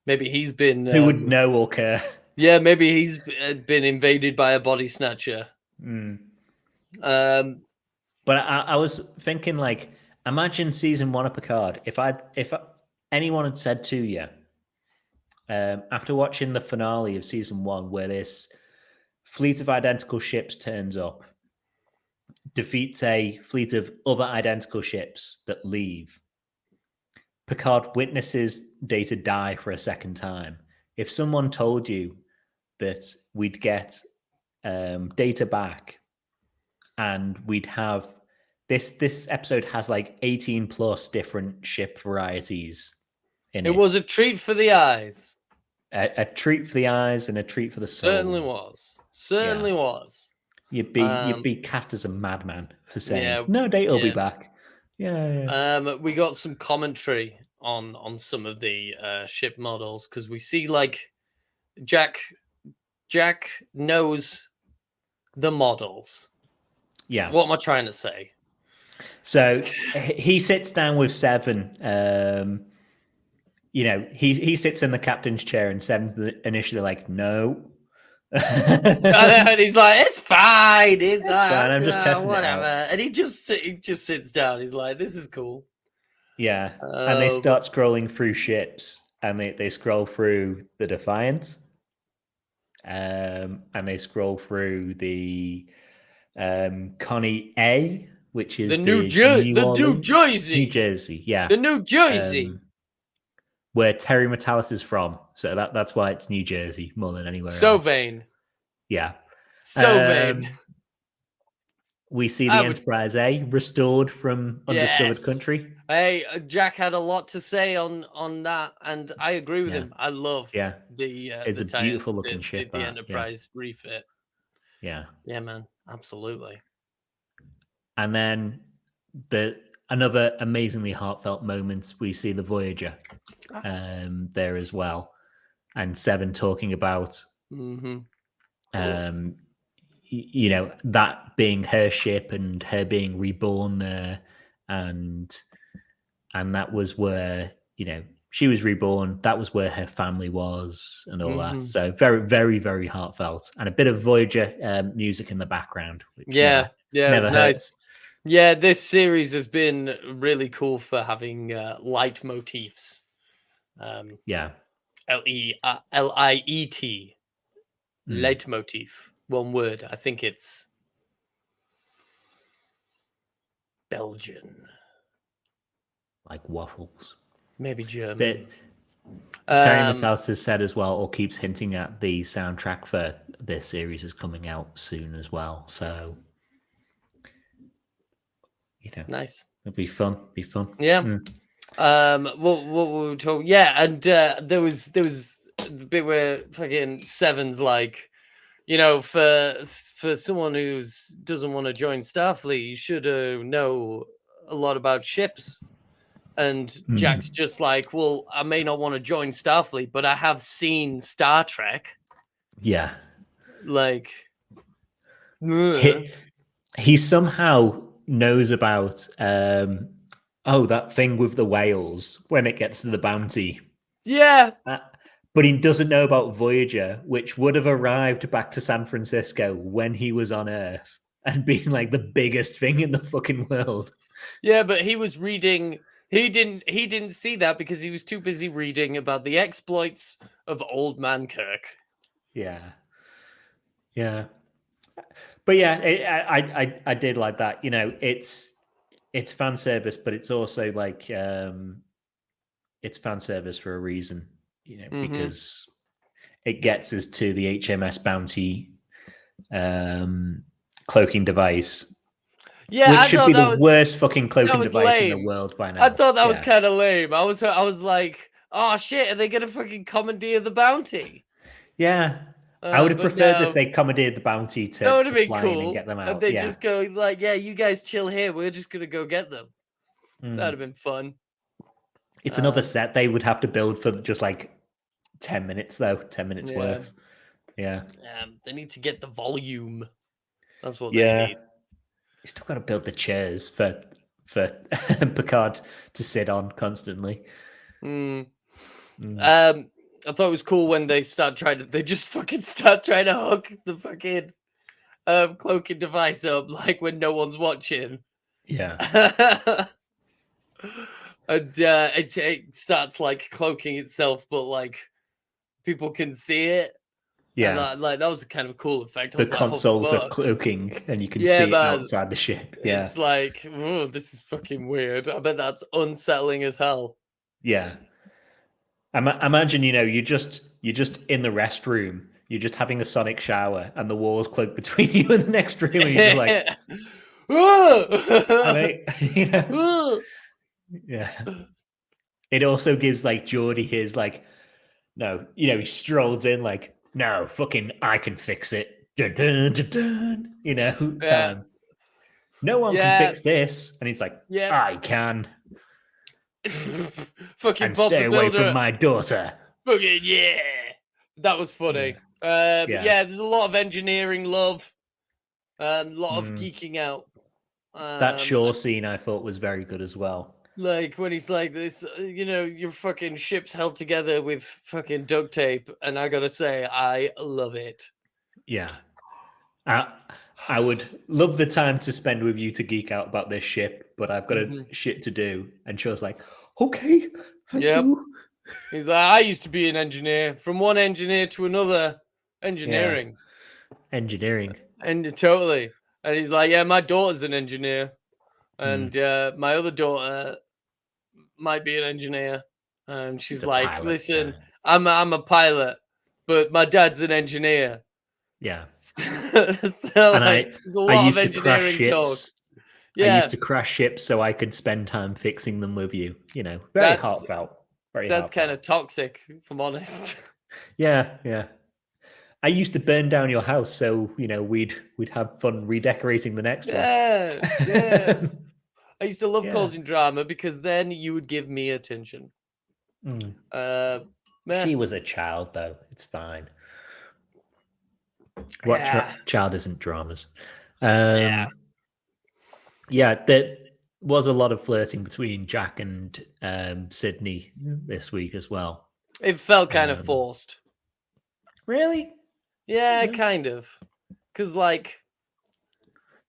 Maybe he's been... Who would know or care? Yeah, maybe he's been invaded by a body snatcher. But I was thinking, like, imagine season 1 of Picard. If anyone had said to you, after watching the finale of season 1, where this fleet of identical ships turns up, defeats a fleet of other identical ships that leave, Picard witnesses Data die for a second time. If someone told you that we'd get Data back and we'd have this episode has like 18 plus different ship varieties in it. It was a treat for the eyes. A treat for the eyes and a treat for the soul. Certainly was. You'd be cast as a madman for saying no, Data will be back. Yeah. We got some commentary on some of the ship models, because we see like Jack knows the models. Yeah. What am I trying to say? So he sits down with Seven. He sits in the captain's chair, and Seven's initially like, no. And he's like, it's fine. It's fine. I'm just testing whatever. it out. And he just sits down. He's like, this is cool. Yeah. And they start scrolling through ships, and they scroll through the Defiant. And they scroll through the Connie A, which is the New Jersey. New Jersey, yeah. The New Jersey. Where Terry Metalis is from. So that's why it's New Jersey more than anywhere else. So vain. Yeah. So vain. We see the Enterprise A restored from undiscovered country. Hey, Jack had a lot to say on that, and I agree with him. I love it's a beautiful looking ship. The Enterprise refit. Yeah. Yeah, man. Absolutely. And then another amazingly heartfelt moment, we see the Voyager there as well. And Seven talking about you know, that being her ship and her being reborn there, and that was where, you know, she was reborn. That was where her family was and all that. So very, very, very heartfelt, and a bit of Voyager music in the background, which it never was hurts. nice. Yeah, this series has been really cool for having light motifs. Liet, leitmotif. One word. I think it's Belgian. Like waffles. Maybe German. Terry Matalas has said as well, or keeps hinting at, the soundtrack for this series is coming out soon as well. So, you know, nice. It'll be fun. Yeah. What were we talking? Yeah, and there was the bit where fucking Seven's like, you know, for someone who doesn't want to join Starfleet, you should know a lot about ships. And Jack's just like, well, I may not want to join Starfleet, but I have seen Star Trek. Yeah. Like, he somehow knows about that thing with the whales when it gets to the Bounty. Yeah. But he doesn't know about Voyager, which would have arrived back to San Francisco when he was on Earth and being like the biggest thing in the fucking world. Yeah, but he was reading. He didn't see that because he was too busy reading about the exploits of Old Man Kirk. Yeah. But yeah, I did like that. You know, it's fan service, but it's also like it's fan service for a reason. You know, because it gets us to the HMS Bounty cloaking device. Yeah, which should be the worst fucking cloaking device in the world by now. I thought that was kind of lame. I was like, oh shit, are they gonna fucking commandeer the Bounty? Yeah. I would have preferred if they commandeered the Bounty to fly in and get them out. And they just go like, yeah, you guys chill here. We're just gonna go get them. That'd have been fun. It's another set they would have to build for just like 10 minutes though. 10 minutes worth. Yeah. They need to get the volume. That's what they need. You still got to build the chairs for Picard to sit on constantly. I thought it was cool when they just fucking start trying to hook the fucking cloaking device up, like when no one's watching. Yeah. And it starts like cloaking itself, but like people can see it. Yeah, and, like that was a kind of a cool effect. The consoles are cloaking, and you can see it outside the ship. Yeah, it's like, oh, this is fucking weird. I bet that's unsettling as hell. Yeah, imagine, you know, you're just in the restroom, you're just having a sonic shower, and the walls cloak between you and the next room, and you're like, you know, yeah. It also gives like Geordi his like, no, you know, he strolls in like, no, fucking, I can fix it. Dun, dun, dun, dun, you know, time. No one can fix this. And he's like, I can. Fucking and Bob stay the away Builder. From my daughter. Fucking that was funny. But there's a lot of engineering love. A lot of geeking out. That shore scene I thought was very good as well. Like when he's like this, you know, your fucking ship's held together with fucking duct tape, and I gotta say, I love it. Yeah, I would love the time to spend with you to geek out about this ship, but I've got shit to do. And Shaw's like, okay, thank you. He's like, I used to be an engineer. From one engineer to another, engineering, and totally. And he's like, yeah, my daughter's an engineer, and my other daughter might be an engineer, and she's like, pilot, listen, I'm a pilot, but my dad's an engineer. Yeah. So and like, I used to crash ships. I used to crash ships so I could spend time fixing them with you. You know, very heartfelt. That's kind of toxic, if I'm honest. Yeah. I used to burn down your house so, you know, we'd have fun redecorating the next one. Yeah. I used to love causing drama because then you would give me attention. She was a child, though. It's fine. What child isn't dramas? Yeah. Yeah, there was a lot of flirting between Jack and Sydney this week as well. It felt kind of forced. Really? Yeah, kind of. Because, like...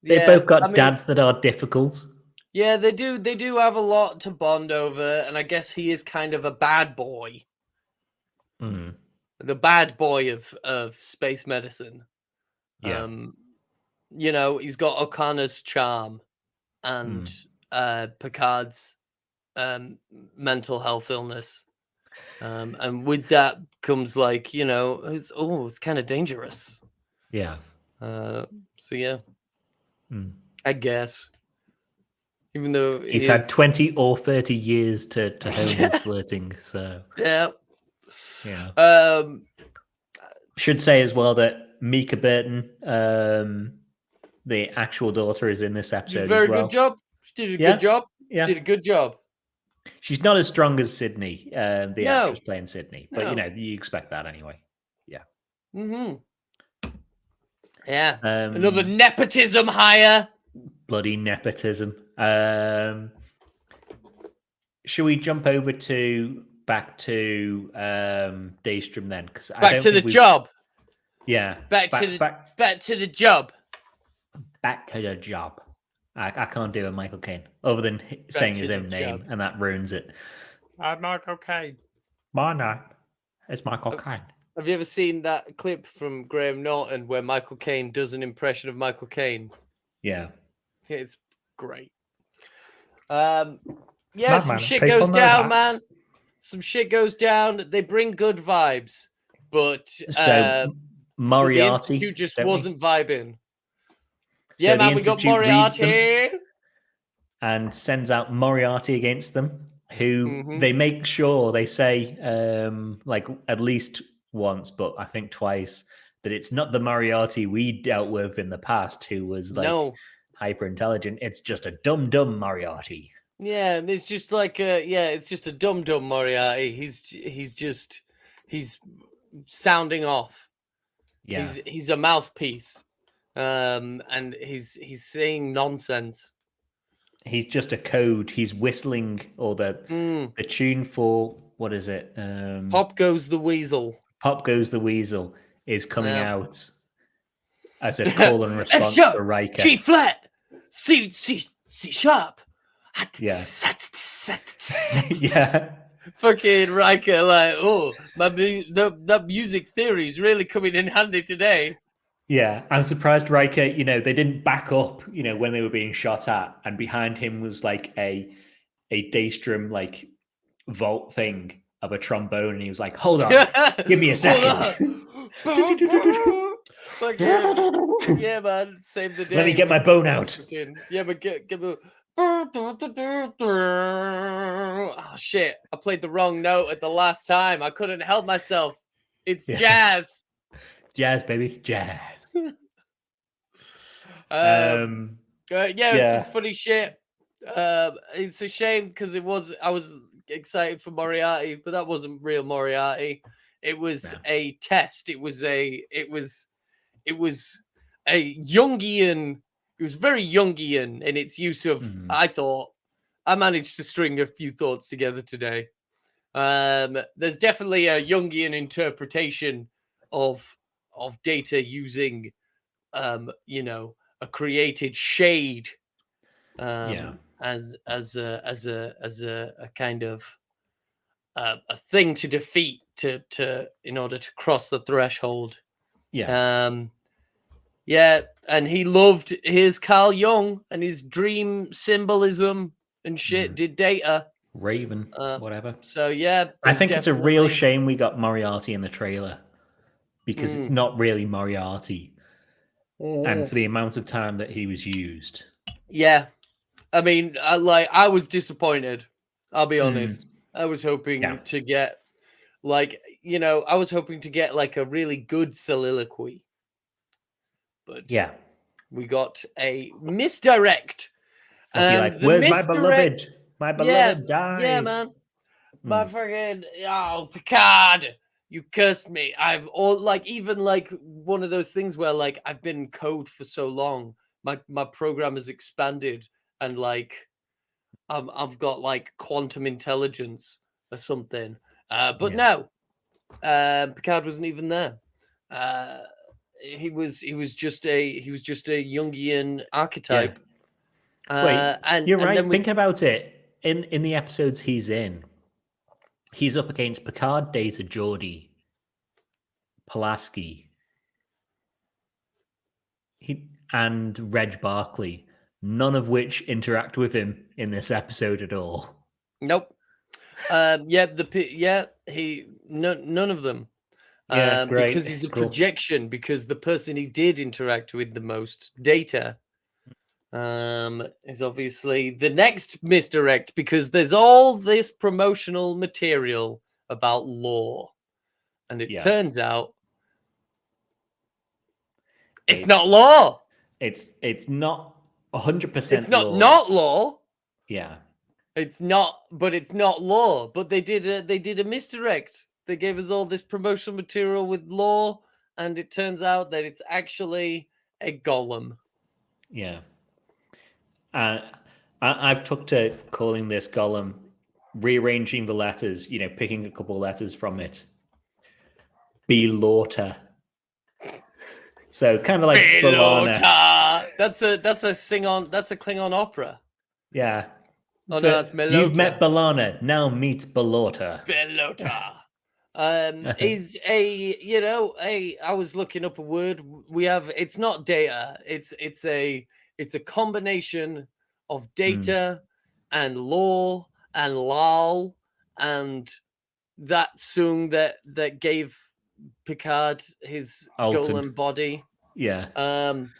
They both got dads that are difficult. Yeah, they do. They do have a lot to bond over, and I guess he is kind of a bad boy. Mm. The bad boy of space medicine. Yeah. You know, he's got O'Connor's charm and Picard's mental health illness. And with that comes, like, you know, it's kind of dangerous. Yeah. So yeah. I guess. Even though he's had 20 or 30 years to hone his flirting, so yeah. Should say as well that Mika Burton, the actual daughter, is in this episode. Very as well. good job. She did a good job. Yeah, did a good job. She's not as strong as Sydney, the No. actress playing Sydney, but you know, you expect that anyway. Yeah. Yeah. Another nepotism hire. Bloody nepotism. Should we jump over back to Daystrom then? Because back to the job. Yeah. Back to the job. Back to the job. I can't do a Michael Caine other than saying his own name, and that ruins it. I'm Michael Caine. My name is Michael Caine. Have you ever seen that clip from Graham Norton where Michael Caine does an impression of Michael Caine? Yeah. It's great. Yeah, some shit goes down, man. Some shit goes down. They bring good vibes, but Moriarty the just wasn't vibing. So yeah, man, we got Moriarty, and sends out Moriarty against them. Who they make sure they say, like at least once, but I think twice, that it's not the Moriarty we dealt with in the past, who was like hyper intelligent. It's just a dumb Moriarty. Yeah, it's just like it's just a dumb Moriarty. He's sounding off. Yeah, he's a mouthpiece, and he's saying nonsense. He's just a code. He's whistling, or the tune for what is it? Pop Goes the Weasel. Pop Goes the Weasel is coming out as a call and response for Riker. G flat, C sharp. Yeah. Yeah. Fucking Riker, like, that music theory is really coming in handy today. Yeah, I'm surprised Riker, they didn't back up, when they were being shot at, and behind him was like a Daystrom like vault thing of a trombone, and he was like, "Hold on, give me a second." Like, yeah, man, save the day. Let me get my bone out. Yeah, but get the. Oh shit! I played the wrong note at the last time. I couldn't help myself. It's jazz. Jazz, baby, jazz. Some funny shit. It's a shame because I was excited for Moriarty, but that wasn't real Moriarty. It was a test. It was a Jungian. It was very Jungian in its use of. I thought I managed to string a few thoughts together today. There's definitely a Jungian interpretation of data using, a created shade, as a kind of a thing to defeat to in order to cross the threshold. Yeah, and he loved his Carl Jung and his dream symbolism and shit. Did Data Raven, whatever. So yeah, I think it's a real shame we got Moriarty in the trailer because it's not really Moriarty, and for the amount of time that he was used. Yeah, I mean, I was disappointed. I'll be honest. I was hoping to get like a really good soliloquy. But we got a misdirect. And where's my beloved? My beloved died. Yeah, man. My fucking Picard. You cursed me. Even like one of those things where like I've been in code for so long, my program has expanded, and like I've got like quantum intelligence or something. But no, Picard wasn't even there. He was just a Jungian archetype. Wait, and you're right. then Think about it. In the episodes he's in, he's up against Picard, Data, Geordi, Pulaski, and Reg Barclay, none of which interact with him in this episode at all. Nope. None of them. Yeah, great. Because he's a projection. Because the person he did interact with the most, Data, is obviously the next misdirect, because there's all this promotional material about lore, and it turns out it's not lore. It's not 100%. It's not lore. Yeah, it's not. But it's not lore. But they did a misdirect. They gave us all this promotional material with lore, and it turns out that it's actually a golem. Yeah. I've took to calling this golem, rearranging the letters, picking a couple of letters from it. Belauta. So kind of like Belauta. That's a Klingon opera. Yeah. Oh no, that's Melota. You've met B'Elanna, now meet Belauta. Belauta. Is I was looking up a word. It's not data. It's a combination of data and lore and lol and that song that gave Picard his golem body. Yeah. And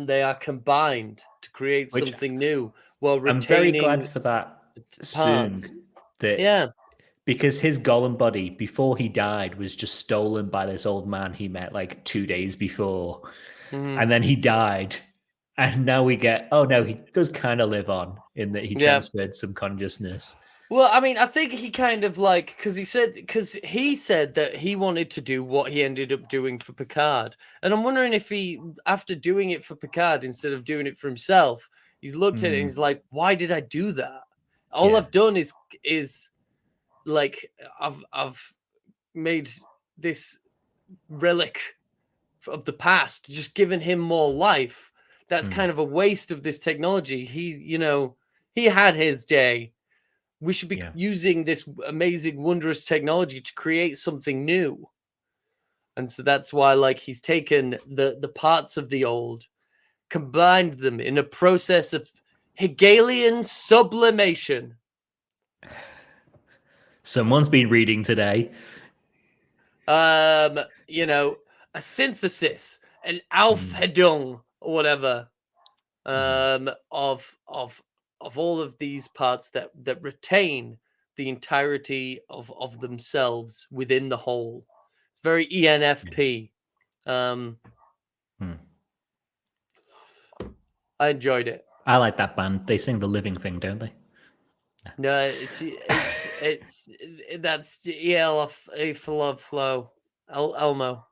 they are combined to create something new while retaining. I'm very glad for that soon. Because his golem body, before he died, was just stolen by this old man he met like 2 days before. And then he died. And now we get, oh no, he does kind of live on in that he transferred some consciousness. Well, I mean, I think he kind of like, because he said that he wanted to do what he ended up doing for Picard. And I'm wondering if he, after doing it for Picard, instead of doing it for himself, he's looked at it and he's like, why did I do that? All I've done is like, I've made this relic of the past, just given him more life. That's kind of a waste of this technology. He had his day. We should be using this amazing, wondrous technology to create something new. And so that's why, like, he's taken the parts of the old, combined them in a process of Hegelian sublimation. Someone's been reading today. A synthesis, an Aufhebung or whatever, of all of these parts that retain the entirety of themselves within the whole. It's very ENFP. I enjoyed it. I like that band. They sing The Living Thing, don't they? No, it's that's ELF flow. Elmo.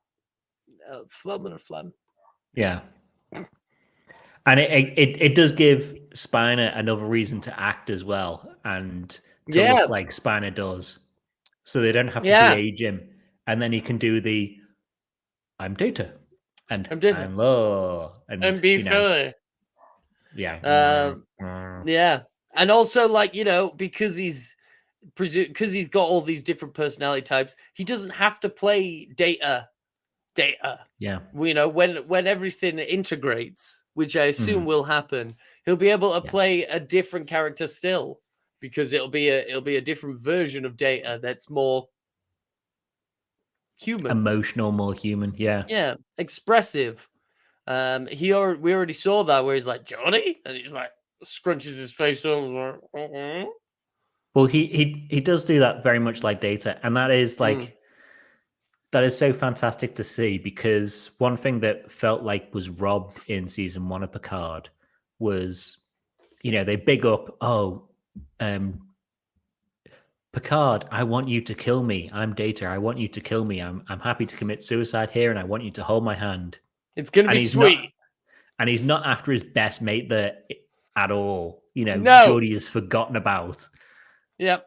Flum or phlegm. Yeah. And it does give Spiner another reason to act as well and to look like Spiner does. So they don't have to de-age him. And then he can do the I'm Data and I'm Law and be filler. Yeah. Yeah. And also, like, because he's got all these different personality types, he doesn't have to play Data. Yeah. When everything integrates, which I assume will happen, he'll be able to play a different character still, because it'll be a different version of Data that's more human, emotional, more human. Yeah, expressive. We already saw that where he's like, Johnny, and he's like scrunches his face over. Well, he does do that very much like Data, and that is like. That is so fantastic to see, because one thing that felt like was robbed in season 1 of Picard was, they big up, Picard, I want you to kill me. I'm Data. I want you to kill me. I'm happy to commit suicide here, and I want you to hold my hand. It's gonna And be he's sweet. he's not after his best mate there at all. You know, No. Geordie is forgotten about. Yep.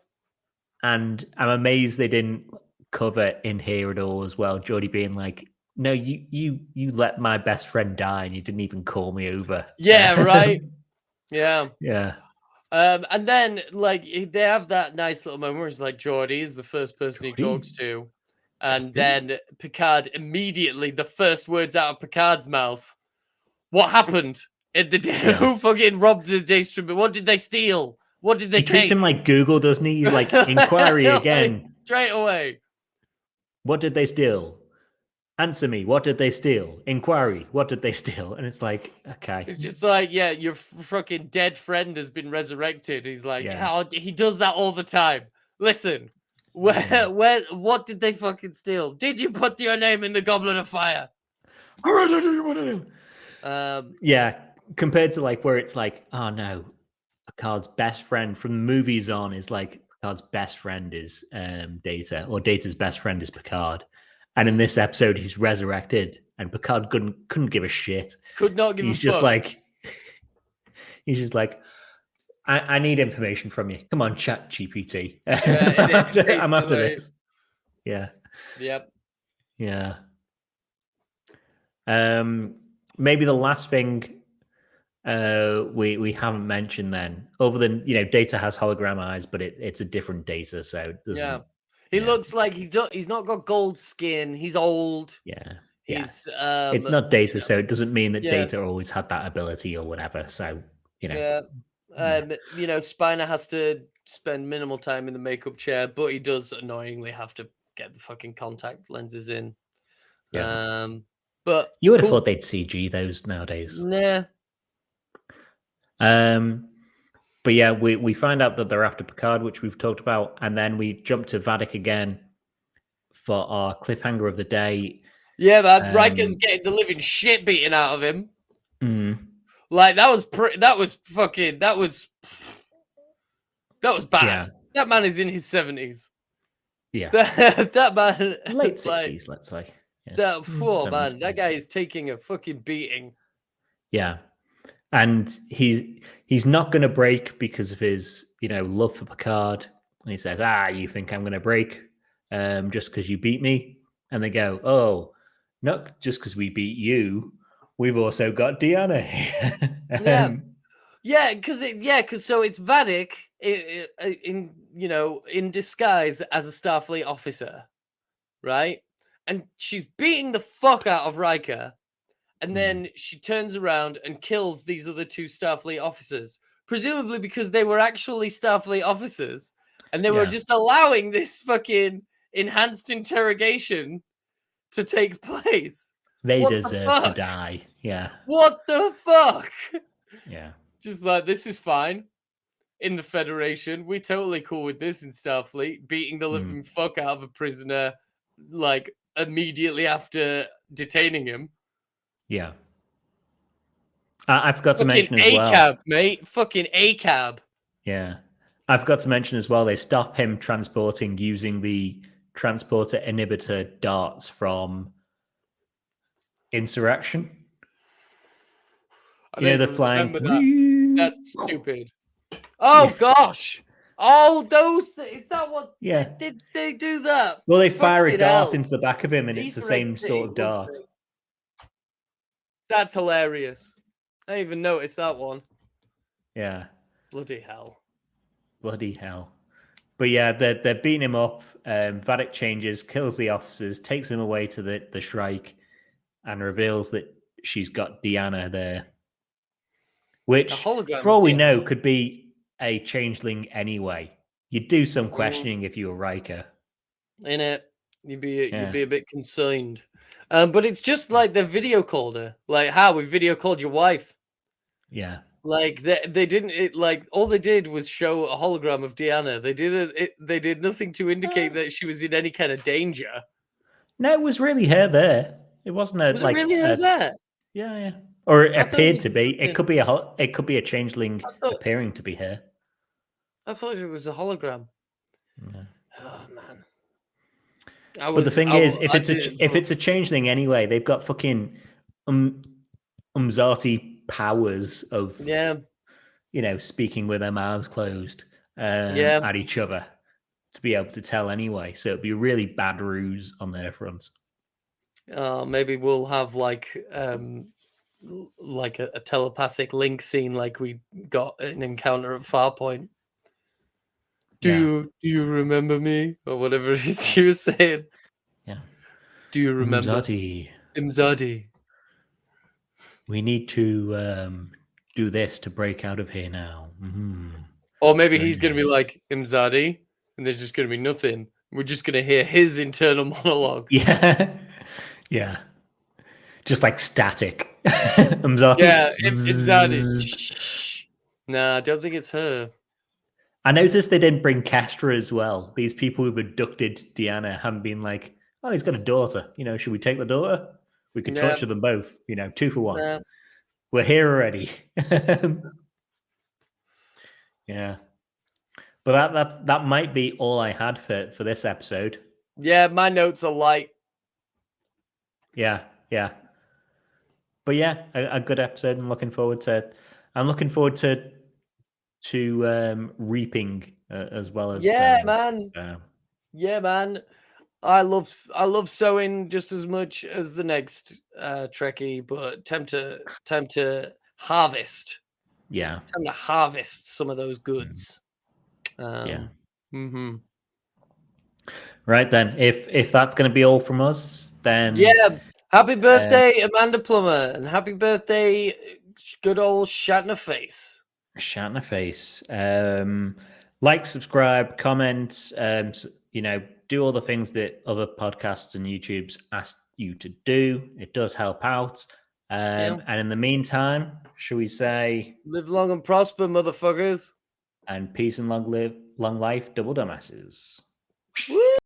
And I'm amazed they didn't cover in here at all as well. Geordie being like, "No, you let my best friend die, and you didn't even call me over." Yeah. Right. Yeah. Yeah. And then like they have that nice little moment where it's like Geordie is the first person he Geordie. talks to, and then Picard immediately the first words out of Picard's mouth. What happened? Who fucking robbed the Daystrom? What did they steal? What did they He treats take? him like Google, doesn't he? He's like, inquiry again. Straight away. What did they steal? Answer me. What did they steal? Inquiry. What did they steal? And it's like, okay. It's just like, yeah, your fucking dead friend has been resurrected. He's like, Yeah. how he does that all the time. Listen, what did they fucking steal? Did you put your name in the Goblet of Fire? Yeah, compared to like where it's like, oh no, Picard's best friend from the movies on is like Picard's best friend is Data, or Data's best friend is Picard, and in this episode he's resurrected, and Picard couldn't give a shit. Could not give a fuck. He's just like, I need information from you. Come on, chat GPT. I'm after this. Yeah. Yep. Yeah. Maybe the last thing we haven't mentioned then, other than, you know, Data has hologram eyes, but it's a different Data, so it doesn't. He looks like he's not got gold skin. He's old. Yeah. He's it's not Data, so it doesn't mean that Data always had that ability or whatever. So, you know. You know, Spiner has to spend minimal time in the makeup chair, but he does annoyingly have to get the fucking contact lenses in. Yeah. But you would have thought they'd CG those nowadays. Nah. But yeah, we find out that they're after Picard, which we've talked about, and then we jump to Vadic again for our cliffhanger of the day. Yeah, man, Riker's getting the living shit beaten out of him. Like that was bad. Yeah. That man is in his 70s. Yeah, that man late 60s, let's say. Yeah. Man, that guy is taking a fucking beating. Yeah, and he's not going to break because of his, you know, love for Picard. And he says, you think I'm going to break just because you beat me? And they go, oh, not just because we beat you. We've also got Deanna here. Because so it's Vadic in disguise as a Starfleet officer, right? And she's beating the fuck out of Riker, and then she turns around and kills these other two Starfleet officers, presumably because they were actually Starfleet officers, and they were just allowing this fucking enhanced interrogation to take place. They deserve to die. Yeah. What the fuck? Yeah. Just like, this is fine. In the Federation, we're totally cool with this in Starfleet, beating the living fuck out of a prisoner, like, immediately after detaining him. Yeah. I forgot to mention as well. ACAB, mate. Fucking ACAB. Yeah. I forgot to mention as well, they stop him transporting using the transporter inhibitor darts from Insurrection. You know, the flying. That's stupid. Oh, gosh. Oh, is that what? Yeah. Did they do that? Well, they fire a dart into the back of him, and it's the same sort of dart. That's hilarious. I didn't even noticed that one. Yeah. Bloody hell. But yeah, they're beating him up. Vadic changes, kills the officers, takes him away to the Shrike, and reveals that she's got Deanna there. Which, for all we know, could be a changeling anyway. You'd do some questioning if you were Riker. In it, you'd be a bit concerned. But it's just like the video called her. Like, how we video called your wife. Yeah. Like they didn't. All they did was show a hologram of Deanna. They did nothing to indicate that she was in any kind of danger. No, it was really her there. It wasn't it really her there? Yeah. Or it appeared to be. It could be a changeling appearing to be her. I thought it was a hologram. No. Oh man. But the thing is, if it's a change thing anyway, they've got fucking Umzati powers of speaking with their mouths closed at each other to be able to tell anyway. So it'd be a really bad ruse on their front. Maybe we'll have like a telepathic link scene like we got an encounter at Farpoint. Do you remember me? Or whatever it is you were saying. Yeah. Do you remember? Imzadi. We need to do this to break out of here now. Mm-hmm. Or maybe he's going to be like, Imzadi, and there's just going to be nothing. We're just going to hear his internal monologue. Yeah. Yeah. Just like static. Imzadi. Yeah, Imzadi. Nah, I don't think it's her. I noticed they didn't bring Kestra as well. These people who've abducted Deanna haven't been like, oh, he's got a daughter. Should we take the daughter? We could torture them both. 2 for 1. Yeah. We're here already. Yeah. But that might be all I had for this episode. Yeah, my notes are light. Yeah. But yeah, a good episode. I'm looking forward to reaping as well as man. Yeah, man. I love sewing just as much as the next Trekkie, but time to harvest. Yeah. Time to harvest some of those goods. Yeah. Mm-hmm. Right then, if that's going to be all from us, then happy birthday, Amanda Plummer, and happy birthday, good old Shatnerface. Like, subscribe, comment, do all the things that other podcasts and YouTubes ask you to do. It does help out. And in the meantime, should we say, live long and prosper, motherfuckers, and peace and long life, double dumbasses. Woo!